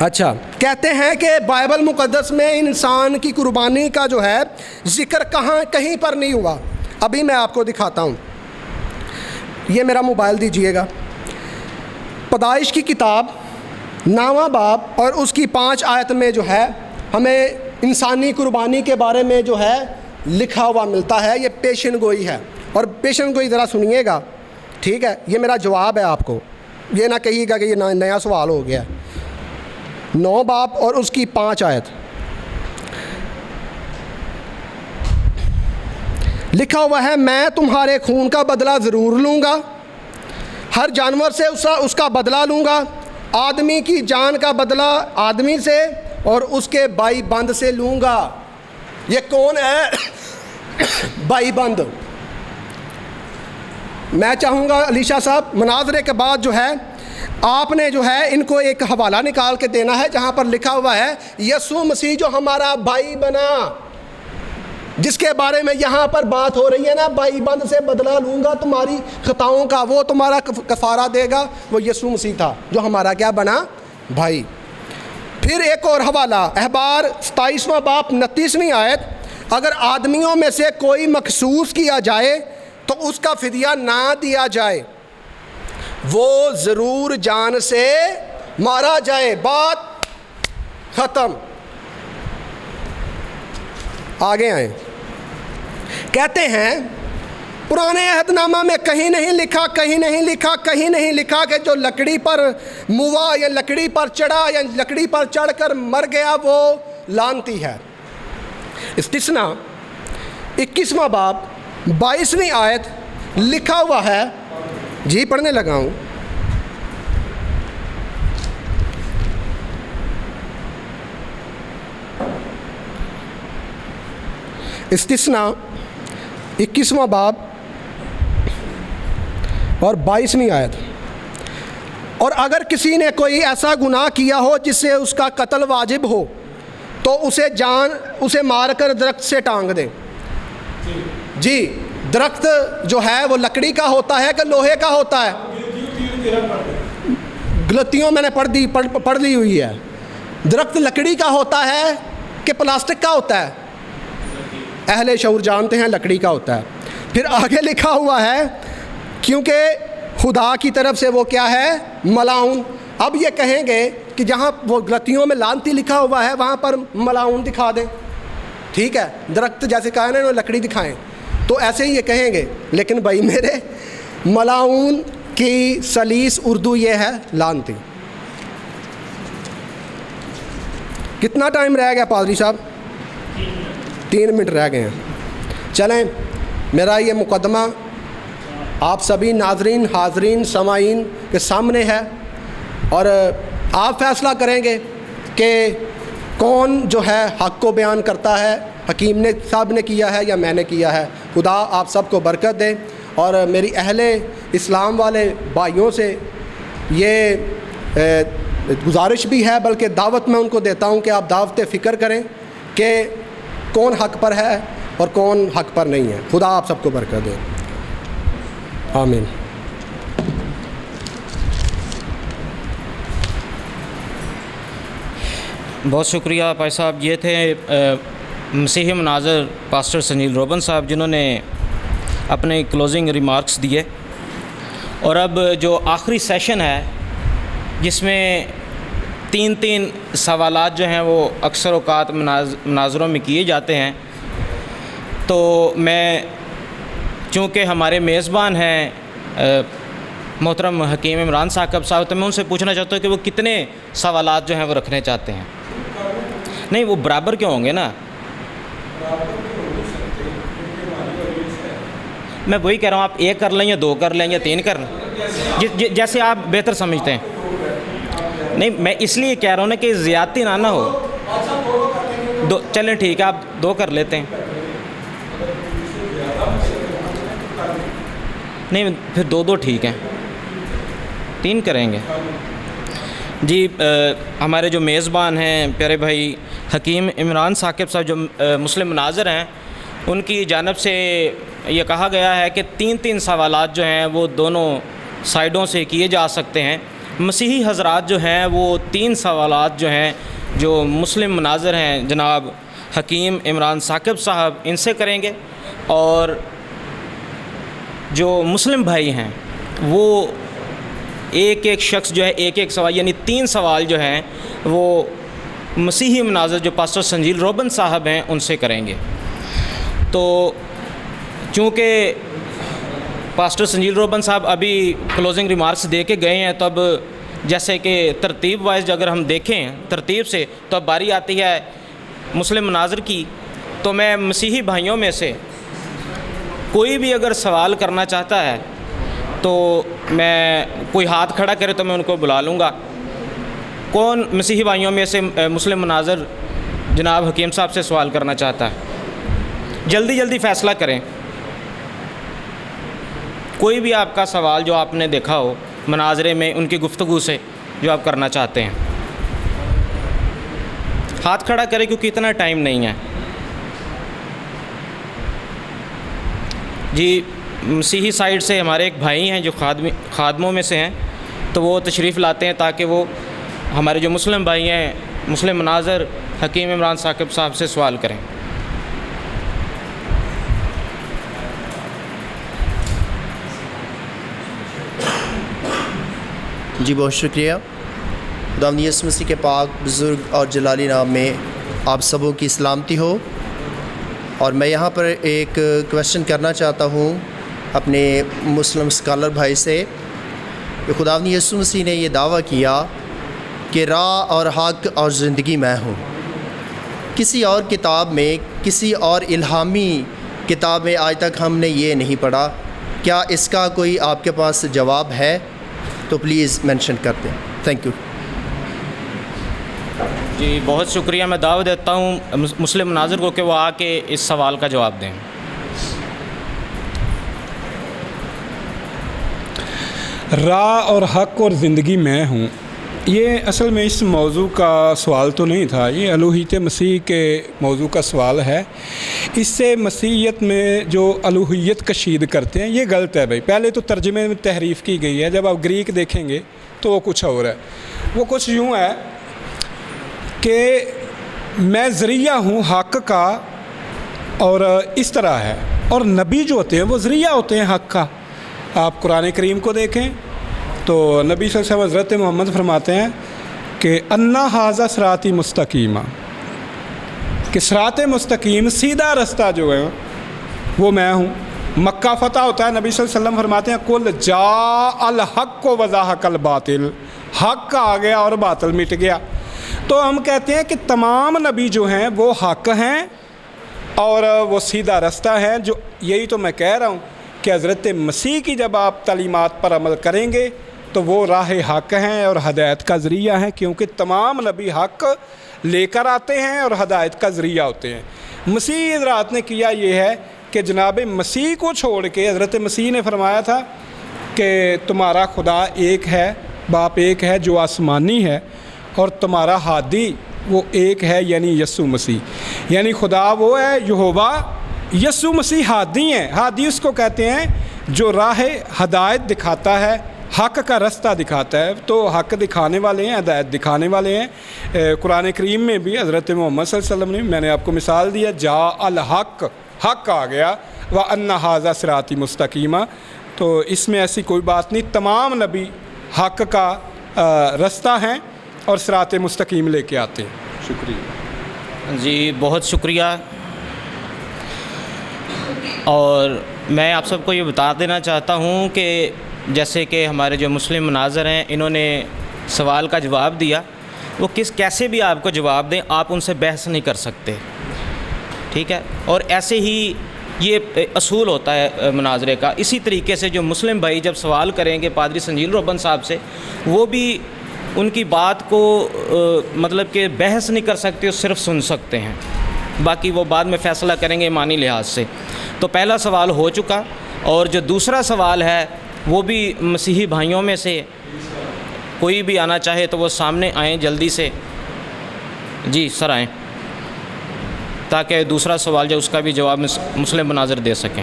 اچھا، کہتے ہیں کہ بائبل مقدس میں انسان کی قربانی کا جو ہے ذکر کہیں پر نہیں ہوا۔ ابھی میں آپ کو دکھاتا ہوں، یہ میرا موبائل دیجئے گا۔ پیدائش کی کتاب 9واں باب اور اس کی 5 آیت میں جو ہے ہمیں انسانی قربانی کے بارے میں جو ہے لکھا ہوا ملتا ہے۔ یہ پیشن گوئی ہے، اور پیشن گوئی ذرا سنیے گا، ٹھیک ہے؟ یہ میرا جواب ہے آپ کو، یہ نہ کہیے گا کہ یہ نیا سوال ہو گیا۔ 9 باب اور اس کی 5 آیت لکھا ہوا ہے، میں تمہارے خون کا بدلہ ضرور لوں گا، ہر جانور سے اس کا بدلہ لوں گا، آدمی کی جان کا بدلہ آدمی سے اور اس کے بائی بند سے لوں گا۔ یہ کون ہے بائی بند؟ میں چاہوں گا علیشہ صاحب مناظرے کے بعد جو ہے آپ نے جو ہے ان کو ایک حوالہ نکال کے دینا ہے جہاں پر لکھا ہوا ہے یسوع مسیح جو ہمارا بھائی بنا، جس کے بارے میں یہاں پر بات ہو رہی ہے نا، بائی بند سے بدلہ لوں گا تمہاری خطاؤں کا، وہ تمہارا کفارہ دے گا، وہ یسوع مسیح تھا جو ہمارا کیا بنا؟ بھائی۔ پھر ایک اور حوالہ احبار 27واں باب 29ویں آیت، اگر آدمیوں میں سے کوئی مخصوص کیا جائے تو اس کا فدیہ نہ دیا جائے، وہ ضرور جان سے مارا جائے۔ بات ختم۔ آگے آئیں، کہتے ہیں پرانے عہد نامہ میں کہیں نہیں لکھا کہ جو لکڑی پر موا یا لکڑی پر چڑھا یا لکڑی پر چڑھ کر مر گیا وہ لعنتی ہے۔ استثناء 21واں باب 22ویں آیت لکھا ہوا ہے، جی پڑھنے لگا ہوں، استثناء 21واں باب اور 22ویں آیت، اور اگر کسی نے کوئی ایسا گناہ کیا ہو جس سے اس کا قتل واجب ہو تو اسے مار کر درخت سے ٹانگ دیں۔ جی، درخت جو ہے وہ لکڑی کا ہوتا ہے کہ لوہے کا ہوتا ہے؟ غلطیوں میں نے پڑھ لی ہوئی ہے۔ درخت لکڑی کا ہوتا ہے کہ پلاسٹک کا ہوتا ہے؟ اہل شعور جانتے ہیں لکڑی کا ہوتا ہے۔ پھر آگے لکھا ہوا ہے کیونکہ خدا کی طرف سے وہ کیا ہے؟ ملعون۔ اب یہ کہیں گے کہ جہاں وہ غلطیوں میں لعنتی لکھا ہوا ہے وہاں پر ملعون دکھا دیں، ٹھیک ہے؟ درخت جیسے کہا نا لکڑی دکھائیں، تو ایسے ہی یہ کہیں گے، لیکن بھائی میرے ملعون کی سلیس اردو یہ ہے لعنتی۔ کتنا ٹائم رہ گیا پادری صاحب؟ 3 منٹ رہ گئے ہیں۔ چلیں، میرا یہ مقدمہ آپ سبھی ناظرین، حاضرین، سامعین کے سامنے ہے، اور آپ فیصلہ کریں گے کہ کون جو ہے حق کو بیان کرتا ہے، حکیم نے صاحب نے کیا ہے یا میں نے کیا ہے۔ خدا آپ سب کو برکت دے، اور میری اہل اسلام والے بھائیوں سے یہ گزارش بھی ہے، بلکہ دعوت میں ان کو دیتا ہوں کہ آپ دعوت فکر کریں کہ کون حق پر ہے اور کون حق پر نہیں ہے۔ خدا آپ سب کو برکت دے، آمین۔ بہت شکریہ بھائی صاحب۔ یہ تھے مسیحی مناظر پاسٹر سنیل روبن صاحب، جنہوں نے اپنے کلوزنگ ریمارکس دیے۔ اور اب جو آخری سیشن ہے جس میں 3 سوالات جو ہیں وہ اکثر اوقات مناظروں میں کیے جاتے ہیں، تو میں چونکہ ہمارے میزبان ہیں محترم حکیم عمران ثاقب صاحب، تو میں ان سے پوچھنا چاہتا ہوں کہ وہ کتنے سوالات جو ہیں وہ رکھنے چاہتے ہیں۔ نہیں، وہ برابر کیوں ہوں گے نا؟ میں وہی کہہ رہا ہوں، آپ 1 کر لیں یا 2 کر لیں یا 3 کر لیں، جیسے آپ بہتر سمجھتے ہیں۔ نہیں، میں اس لیے کہہ رہا ہوں نا کہ زیادتی نہ ہو۔ چلیں ٹھیک ہے، آپ 2 کر لیتے ہیں۔ نہیں، پھر 2 ٹھیک ہیں، 3 کریں گے۔ جی، ہمارے جو میزبان ہیں پیارے بھائی حکیم عمران ثاقب صاحب جو مسلم مناظر ہیں، ان کی جانب سے یہ کہا گیا ہے کہ 3 سوالات جو ہیں وہ دونوں سائڈوں سے کیے جا سکتے ہیں، مسیحی حضرات جو ہیں وہ 3 سوالات جو ہیں جو مسلم مناظر ہیں جناب حکیم عمران ثاقب صاحب ان سے کریں گے، اور جو مسلم بھائی ہیں وہ ایک ایک شخص جو ہے ایک ایک سوال، یعنی 3 سوال جو ہیں وہ مسیحی مناظر جو پاسٹر سنجیل روبن صاحب ہیں ان سے کریں گے۔ تو چونکہ پاسٹر سنجیل روبن صاحب ابھی کلوزنگ ریمارکس دے کے گئے ہیں، تو اب جیسے کہ ترتیب وائز اگر ہم دیکھیں ترتیب سے تو اب باری آتی ہے مسلم مناظر کی، تو میں مسیحی بھائیوں میں سے کوئی بھی اگر سوال کرنا چاہتا ہے تو میں کوئی ہاتھ کھڑا کرے تو میں ان کو بلا لوں گا۔ کون مسیحی بھائیوں میں سے مسلم مناظر جناب حکیم صاحب سے سوال کرنا چاہتا ہے؟ جلدی جلدی فیصلہ کریں، کوئی بھی آپ کا سوال جو آپ نے دیکھا ہو مناظرے میں ان کی گفتگو سے جو آپ کرنا چاہتے ہیں، ہاتھ کھڑا کریں کیونکہ اتنا ٹائم نہیں ہے۔ جی مسیحی سائیڈ سے ہمارے ایک بھائی ہیں جو خادموں میں سے ہیں، تو وہ تشریف لاتے ہیں تاکہ وہ ہمارے جو مسلم بھائی ہیں مسلم مناظر حکیم عمران ثاقب صاحب سے سوال کریں۔ جی بہت شکریہ۔ خداوند یسوع مسیح کے پاک بزرگ اور جلالی نام میں آپ سبوں کی سلامتی ہو، اور میں یہاں پر ایک کویسچن کرنا چاہتا ہوں اپنے مسلم اسکالر بھائی سے کہ خداوند یسوع مسیح نے یہ دعویٰ کیا کہ راہ اور حق اور زندگی میں ہوں۔ کسی اور کتاب میں، کسی اور الہامی کتاب میں آج تک ہم نے یہ نہیں پڑھا۔ کیا اس کا کوئی آپ کے پاس جواب ہے تو پلیز مینشن کر دیں۔ Thank you. جی بہت شکریہ، میں دعوت دیتا ہوں مسلم مناظر کو کہ وہ آ کے اس سوال کا جواب دیں۔ راہ اور حق اور زندگی میں ہوں، یہ اصل میں اس موضوع کا سوال تو نہیں تھا، یہ الوہیت مسیح کے موضوع کا سوال ہے۔ اس سے مسیحیت میں جو الوہیت کشید کرتے ہیں یہ غلط ہے بھائی۔ پہلے تو ترجمے میں تحریف کی گئی ہے، جب آپ گریک دیکھیں گے تو وہ کچھ اور ہے۔ وہ کچھ یوں ہے کہ میں ذریعہ ہوں حق کا، اور اس طرح ہے، اور نبی جو ہوتے ہیں وہ ذریعہ ہوتے ہیں حق کا۔ آپ قرآن کریم کو دیکھیں تو نبی صلی اللہ علیہ وسلم حضرت محمد فرماتے ہیں کہ انا ھذا صراطی مستقیمہ، کہ صراط مستقیم سیدھا رستہ جو ہے وہ میں ہوں۔ مکہ فتح ہوتا ہے، نبی صلی اللہ علیہ وسلم فرماتے ہیں کل جاء الحق وزہق الباطل، حق آ گیا اور باطل مٹ گیا۔ تو ہم کہتے ہیں کہ تمام نبی جو ہیں وہ حق ہیں اور وہ سیدھا رستہ ہے۔ جو یہی تو میں کہہ رہا ہوں کہ حضرت مسیح کی جب آپ تعلیمات پر عمل کریں گے تو وہ راہ حق ہیں اور ہدایت کا ذریعہ ہیں، کیونکہ تمام نبی حق لے کر آتے ہیں اور ہدایت کا ذریعہ ہوتے ہیں۔ مسیح حضرات نے کیا یہ ہے کہ جناب مسیح کو چھوڑ کے، حضرت مسیح نے فرمایا تھا کہ تمہارا خدا ایک ہے، باپ ایک ہے جو آسمانی ہے، اور تمہارا ہادی وہ ایک ہے یعنی یسوع مسیح، یعنی خدا وہ ہے یہوہ، یسوع مسیح ہادی ہیں۔ ہادی اس کو کہتے ہیں جو راہ ہدایت دکھاتا ہے، حق کا رستہ دکھاتا ہے۔ تو حق دکھانے والے ہیں، ہدایت دکھانے والے ہیں۔ قرآن کریم میں بھی حضرت محمد صلی اللہ علیہ وسلم نے، میں نے آپ کو مثال دیا، جاء الحق، حق آ گیا، وَأَنَّ هَذَا صِرَاطِ مُسْتَقِيمًا۔ تو اس میں ایسی کوئی بات نہیں، تمام نبی حق کا رستہ ہیں اور صراط مستقیم لے کے آتے ہیں۔ شکریہ جی بہت شکریہ۔ اور میں آپ سب کو یہ بتا دینا چاہتا ہوں کہ جیسے کہ ہمارے جو مسلم مناظر ہیں انہوں نے سوال کا جواب دیا، وہ کیسے بھی آپ کو جواب دیں، آپ ان سے بحث نہیں کر سکتے، ٹھیک ہے؟ اور ایسے ہی یہ اصول ہوتا ہے مناظرے کا۔ اسی طریقے سے جو مسلم بھائی جب سوال کریں گے پادری سنجیل روبن صاحب سے، وہ بھی ان کی بات کو مطلب کہ بحث نہیں کر سکتے، صرف سن سکتے ہیں، باقی وہ بعد میں فیصلہ کریں گے ایمانی لحاظ سے۔ تو پہلا سوال ہو چکا، اور جو دوسرا سوال ہے وہ بھی مسیحی بھائیوں میں سے کوئی بھی آنا چاہے تو وہ سامنے آئیں جلدی سے۔ جی سر آئیں، تاکہ دوسرا سوال جو اس کا بھی جواب مسلم مناظر دے سکیں۔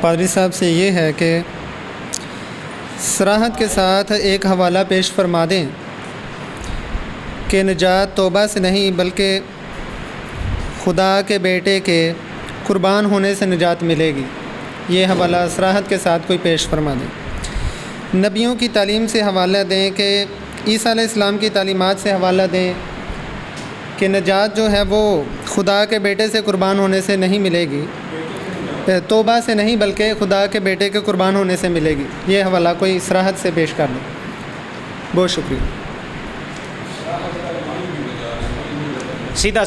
پادری صاحب سے یہ ہے کہ صراحت کے ساتھ ایک حوالہ پیش فرما دیں کہ نجات توبہ سے نہیں بلکہ خدا کے بیٹے کے قربان ہونے سے نجات ملے گی. یہ حوالہ صراحت کے ساتھ کوئی پیش فرما دیں. نبیوں کی تعلیم سے حوالہ دیں کہ عیسیٰ علیہ السلام کی تعلیمات سے حوالہ دیں کہ نجات جو ہے وہ خدا کے بیٹے سے قربان ہونے سے نہیں ملے گی, توبہ سے نہیں بلکہ خدا کے بیٹے کے قربان ہونے سے ملے گی. یہ حوالہ کوئی صراحت سے پیش کر دیں. بہت شکریہ. سیدھا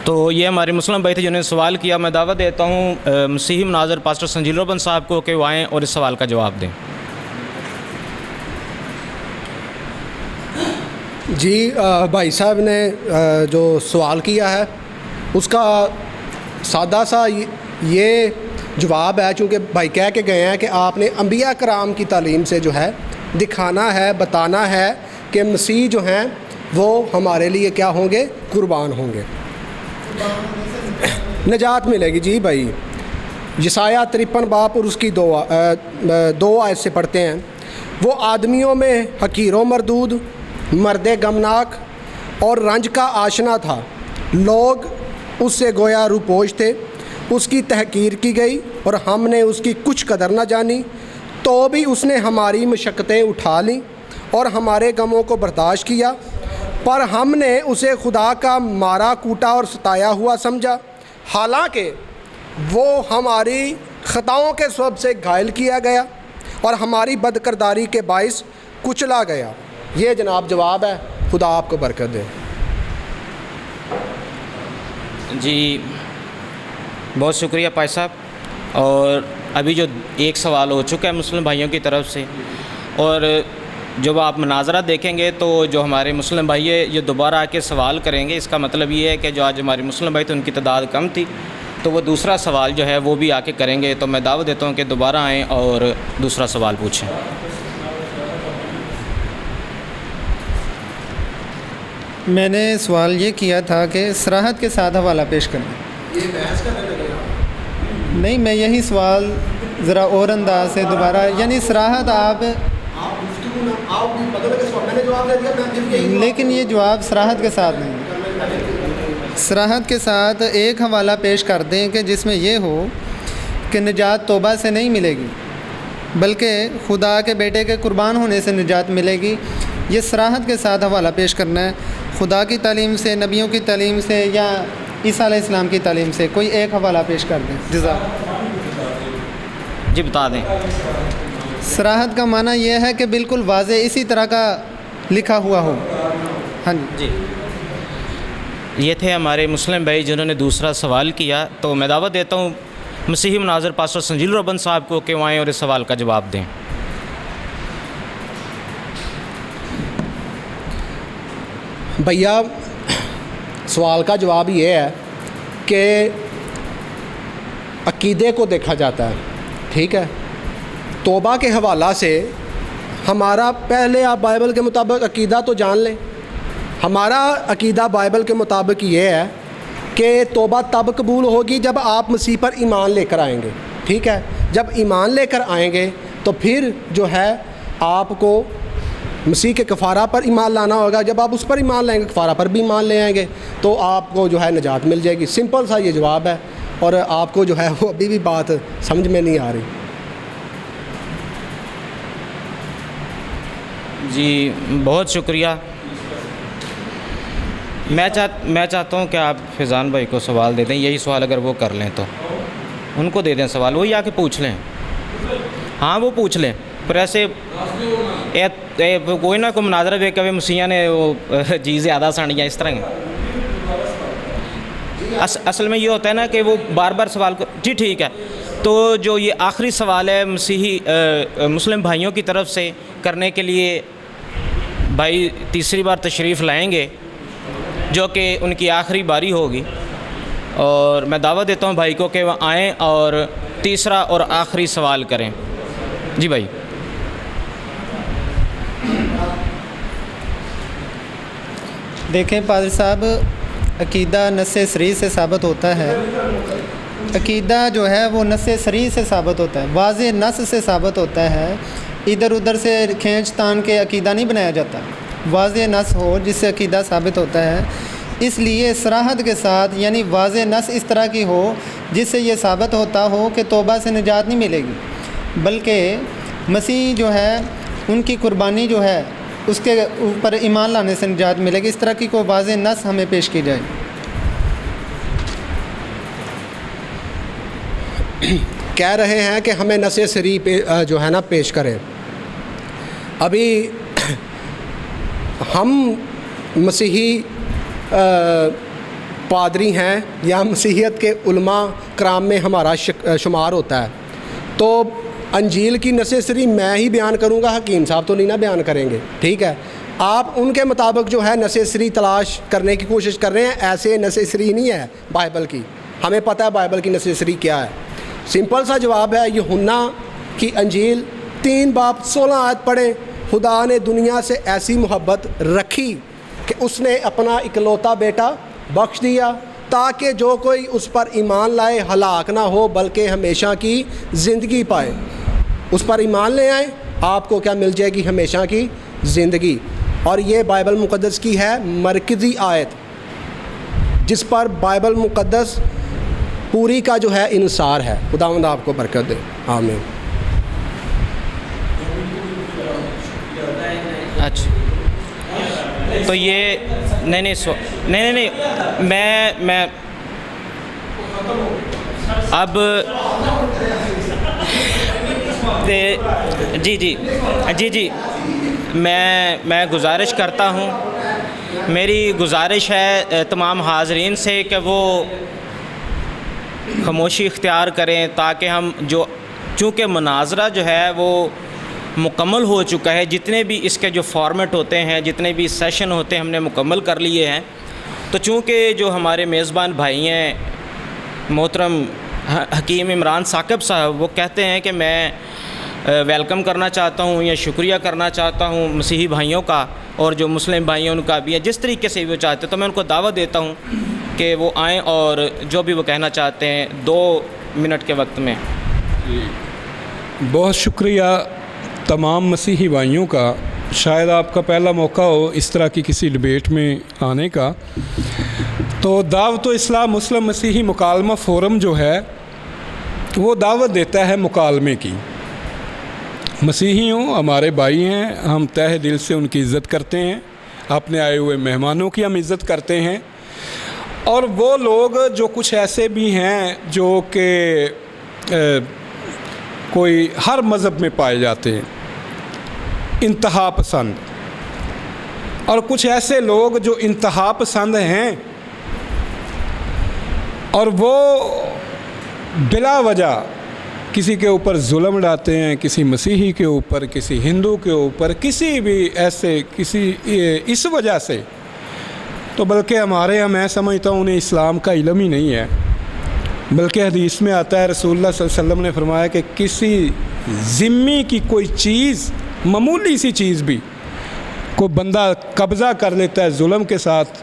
تو یہ ہمارے مسلم بھائی تھے جنہوں نے سوال کیا. میں دعوت دیتا ہوں مسیحی مناظر پاسٹر سنجیل روبن صاحب کو کہ وہ آئیں اور اس سوال کا جواب دیں. جی بھائی صاحب نے جو سوال کیا ہے اس کا سادہ سا یہ جواب ہے, چونکہ بھائی کہہ کے گئے ہیں کہ آپ نے انبیاء کرام کی تعلیم سے جو ہے دکھانا ہے, بتانا ہے کہ مسیح جو ہیں وہ ہمارے لیے کیا ہوں گے, قربان ہوں گے, نجات ملے گی. جی بھائی یسایہ 53 باب اور اس کی 2 آیت سے پڑھتے ہیں. وہ آدمیوں میں حقیر و مردود, مرد غمناک اور رنج کا آشنا تھا. لوگ اس سے گویا روپوش تھے. اس کی تحقیر کی گئی اور ہم نے اس کی کچھ قدر نہ جانی. تو بھی اس نے ہماری مشقتیں اٹھا لیں اور ہمارے غموں کو برداشت کیا. پر ہم نے اسے خدا کا مارا کوٹا اور ستایا ہوا سمجھا, حالانکہ وہ ہماری خطاؤں کے سبب سے گھائل کیا گیا اور ہماری بدکرداری کے باعث کچلا گیا. یہ جناب جواب ہے. خدا آپ کو برکت دے. جی بہت شکریہ پائی صاحب. اور ابھی جو ایک سوال ہو چکا ہے مسلم بھائیوں کی طرف سے, اور جب آپ مناظرہ دیکھیں گے تو جو ہمارے مسلم بھائی یہ دوبارہ آ کے سوال کریں گے, اس کا مطلب یہ ہے کہ جو آج ہمارے مسلم بھائی تھے ان کی تعداد کم تھی, تو وہ دوسرا سوال جو ہے وہ بھی آ کے کریں گے. تو میں دعوت دیتا ہوں کہ دوبارہ آئیں اور دوسرا سوال پوچھیں. میں نے سوال یہ کیا تھا کہ صراحت کے ساتھ حوالہ پیش کریں. نہیں, میں یہی سوال ذرا اور انداز سے دوبارہ, یعنی صراحت آپ, لیکن یہ جواب صراحت کے ساتھ نہیں. صراحت کے ساتھ ایک حوالہ پیش کر دیں کہ جس میں یہ ہو کہ نجات توبہ سے نہیں ملے گی بلکہ خدا کے بیٹے کے قربان ہونے سے نجات ملے گی. یہ صراحت کے ساتھ حوالہ پیش کرنا ہے. خدا کی تعلیم سے, نبیوں کی تعلیم سے یا عیسیٰ علیہ السلام کی تعلیم سے کوئی ایک حوالہ پیش کر دیں. جی بتا دیں. صراحت کا معنی یہ ہے کہ بالکل واضح اسی طرح کا لکھا ہوا ہو. ہاں جی. یہ تھے ہمارے مسلم بھائی جنہوں نے دوسرا سوال کیا. تو میں دعوت دیتا ہوں مسیحی مناظر پاسٹر سنجیل روبن صاحب کو کہ وہ آئیں اور اس سوال کا جواب دیں. بھیا سوال کا جواب یہ ہے کہ عقیدے کو دیکھا جاتا ہے, ٹھیک ہے. توبہ کے حوالہ سے ہمارا, پہلے آپ بائبل کے مطابق عقیدہ تو جان لیں. ہمارا عقیدہ بائبل کے مطابق یہ ہے کہ توبہ تب قبول ہوگی جب آپ مسیح پر ایمان لے کر آئیں گے, ٹھیک ہے. جب ایمان لے کر آئیں گے تو پھر جو ہے آپ کو مسیح کے کفارہ پر ایمان لانا ہوگا. جب آپ اس پر ایمان لائیں گے, کفارہ پر بھی ایمان لے آئیں گے, تو آپ کو جو ہے نجات مل جائے گی. سمپل سا یہ جواب ہے, اور آپ کو جو ہے وہ ابھی بھی بات سمجھ میں نہیں آ رہی. جی بہت شکریہ. میں چاہتا ہوں کہ آپ فیضان بھائی کو سوال دے دیں. یہی سوال اگر وہ کر لیں تو ان کو دے دیں سوال, وہی آ کے پوچھ لیں. ہاں وہ پوچھ لیں. پر ایسے کوئی نہ کوئی مناظرہ دیکھ کے مسیحیاں نے وہ جی زیادہ سڑیاں اس طرح. اصل میں یہ ہوتا ہے نا کہ وہ بار بار سوال جی ٹھیک ہے. تو جو یہ آخری سوال ہے مسیحی مسلم بھائیوں کی طرف سے کرنے کے لیے بھائی تیسری بار تشریف لائیں گے, جو کہ ان کی آخری باری ہوگی. اور میں دعوت دیتا ہوں بھائی کو کہ وہ آئیں اور تیسرا اور آخری سوال کریں. جی بھائی. دیکھیں پادری صاحب, عقیدہ نص صریح سے ثابت ہوتا ہے، عقیدہ جو ہے وہ نص صریح سے ثابت ہوتا ہے، واضح نص سے ثابت ہوتا ہے، ادھر ادھر سے کھینچ تان کے عقیدہ نہیں بنایا جاتا، واضح نص ہو جس سے عقیدہ ثابت ہوتا ہے۔ اس لیے صراحت کے ساتھ یعنی واضح نص اس طرح کی ہو جس سے یہ ثابت ہوتا ہو کہ توبہ سے نجات نہیں ملے گی، بلکہ مسیح جو ہے ان کی قربانی جو ہے اس کے اوپر ایمان لانے سے نجات ملے گی، اس طرح کی کوئی واضح نص ہمیں پیش کی جائے۔ کہہ رہے ہیں کہ ہمیں نص صریح پہ جو ہے نا پیش کریں۔ ابھی ہم مسیحی پادری ہیں یا مسیحیت کے علماء کرام میں ہمارا شمار ہوتا ہے، تو انجیل کی نص صریح میں ہی بیان کروں گا، حکیم صاحب تو نہیں نا بیان کریں گے، ٹھیک ہے؟ آپ ان کے مطابق جو ہے نص صریح تلاش کرنے کی کوشش کر رہے ہیں، ایسے نص صریح نہیں ہے بائبل کی، ہمیں پتہ ہے بائبل کی نص صریح کیا ہے۔ سمپل سا جواب ہے، یوحنا کی انجیل 3 باب 16 آیت پڑھیں، خدا نے دنیا سے ایسی محبت رکھی کہ اس نے اپنا اکلوتا بیٹا بخش دیا تاکہ جو کوئی اس پر ایمان لائے ہلاک نہ ہو بلکہ ہمیشہ کی زندگی پائے۔ اس پر ایمان لے آئیں، آپ کو کیا مل جائے گی؟ ہمیشہ کی زندگی۔ اور یہ بائبل مقدس کی ہے مرکزی آیت جس پر بائبل مقدس پوری کا جو ہے انحصار ہے۔ خداوند آپ کو برکت دے، آمین۔ اچھا تو یہ نہیں میں اب جی میں گزارش کرتا ہوں، میری گزارش ہے تمام حاضرین سے کہ وہ خاموشی اختیار کریں تاکہ ہم چونکہ مناظرہ جو ہے وہ مکمل ہو چکا ہے، جتنے بھی اس کے جو فارمیٹ ہوتے ہیں، جتنے بھی سیشن ہوتے ہیں ہم نے مکمل کر لیے ہیں، تو چونکہ جو ہمارے میزبان بھائی ہیں محترم حکیم عمران ثاقب صاحب، وہ کہتے ہیں کہ میں ویلکم کرنا چاہتا ہوں یا شکریہ کرنا چاہتا ہوں مسیحی بھائیوں کا اور جو مسلم بھائی ہیں ان کا بھی ہے، جس طریقے سے وہ چاہتے ہیں، تو میں ان کو دعوت دیتا ہوں کہ وہ آئیں اور جو بھی وہ کہنا چاہتے ہیں 2 منٹ کے وقت میں۔ بہت شکریہ تمام مسیحی بھائیوں کا، شاید آپ کا پہلا موقع ہو اس طرح کی کسی ڈبیٹ میں آنے کا، تو دعوت اسلام مسلم مسیحی مکالمہ فورم جو ہے وہ دعوت دیتا ہے مکالمے کی۔ مسیحی ہوں، ہمارے بھائی ہیں، ہم تہ دل سے ان کی عزت کرتے ہیں، اپنے آئے ہوئے مہمانوں کی ہم عزت کرتے ہیں، اور وہ لوگ جو کچھ ایسے بھی ہیں جو کہ کوئی ہر مذہب میں پائے جاتے ہیں، انتہا پسند، اور کچھ ایسے لوگ جو انتہا پسند ہیں اور وہ بلا وجہ کسی کے اوپر ظلم ڈالتے ہیں، کسی مسیحی کے اوپر، کسی ہندو کے اوپر، کسی بھی ایسے کسی اس وجہ سے، تو بلکہ ہمارے یہاں میں سمجھتا ہوں انہیں اسلام کا علم ہی نہیں ہے، بلکہ حدیث میں آتا ہے رسول اللہ صلی اللہ علیہ وسلم نے فرمایا کہ کسی ذمہ کی کوئی چیز، معمولی سی چیز بھی کوئی بندہ قبضہ کر لیتا ہے ظلم کے ساتھ،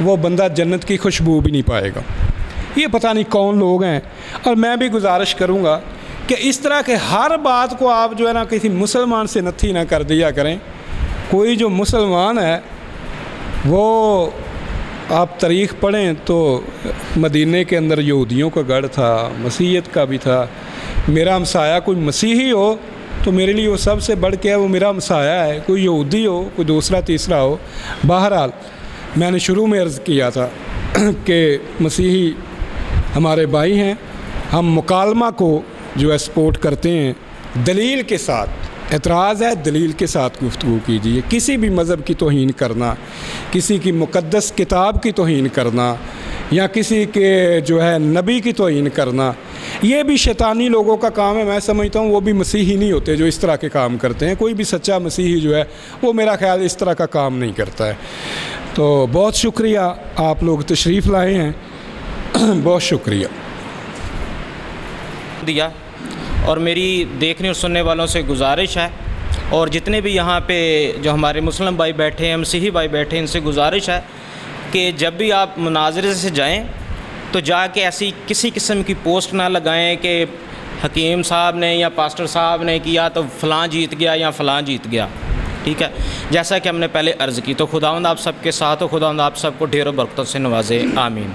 وہ بندہ جنت کی خوشبو بھی نہیں پائے گا۔ یہ پتہ نہیں کون لوگ ہیں، اور میں بھی گزارش کروں گا کہ اس طرح کے ہر بات کو آپ جو ہے نا کسی مسلمان سے نتھی نہ کر دیا کریں۔ کوئی جو مسلمان ہے وہ آپ تاریخ پڑھیں تو مدینے کے اندر یہودیوں کا گڑھ تھا، مسیحیت کا بھی تھا، میرا ہمسایہ کوئی مسیحی ہو تو میرے لیے وہ سب سے بڑھ کے ہے، وہ میرا ہمسایہ ہے، کوئی یہودی ہو، کوئی دوسرا تیسرا ہو۔ بہرحال میں نے شروع میں عرض کیا تھا کہ مسیحی ہمارے بھائی ہیں، ہم مکالمہ کو جو ہے سپورٹ کرتے ہیں، دلیل کے ساتھ، اعتراض ہے دلیل کے ساتھ گفتگو کیجیے۔ کسی بھی مذہب کی توہین کرنا، کسی کی مقدس کتاب کی توہین کرنا، یا کسی کے جو ہے نبی کی توہین کرنا، یہ بھی شیطانی لوگوں کا کام ہے۔ میں سمجھتا ہوں وہ بھی مسیحی نہیں ہوتے جو اس طرح کے کام کرتے ہیں۔ کوئی بھی سچا مسیحی جو ہے وہ میرا خیال اس طرح کا کام نہیں کرتا ہے۔ تو بہت شکریہ، آپ لوگ تشریف لائے ہیں، بہت شکریہ دیا، اور میری دیکھنے اور سننے والوں سے گزارش ہے، اور جتنے بھی یہاں پہ جو ہمارے مسلم بھائی بیٹھے ہیں، مسیحی بھائی بیٹھے ہیں، ان سے گزارش ہے کہ جب بھی آپ مناظرے سے جائیں تو جا کے ایسی کسی قسم کی پوسٹ نہ لگائیں کہ حکیم صاحب نے یا پاسٹر صاحب نے کیا تو فلاں جیت گیا یا فلاں جیت گیا. ٹھیک ہے, جیسا کہ ہم نے پہلے عرض کی. تو خداوند آپ سب کے ساتھ ہو, خداوند آپ سب کو ڈھیروں برکتوں سے نوازے. آمین.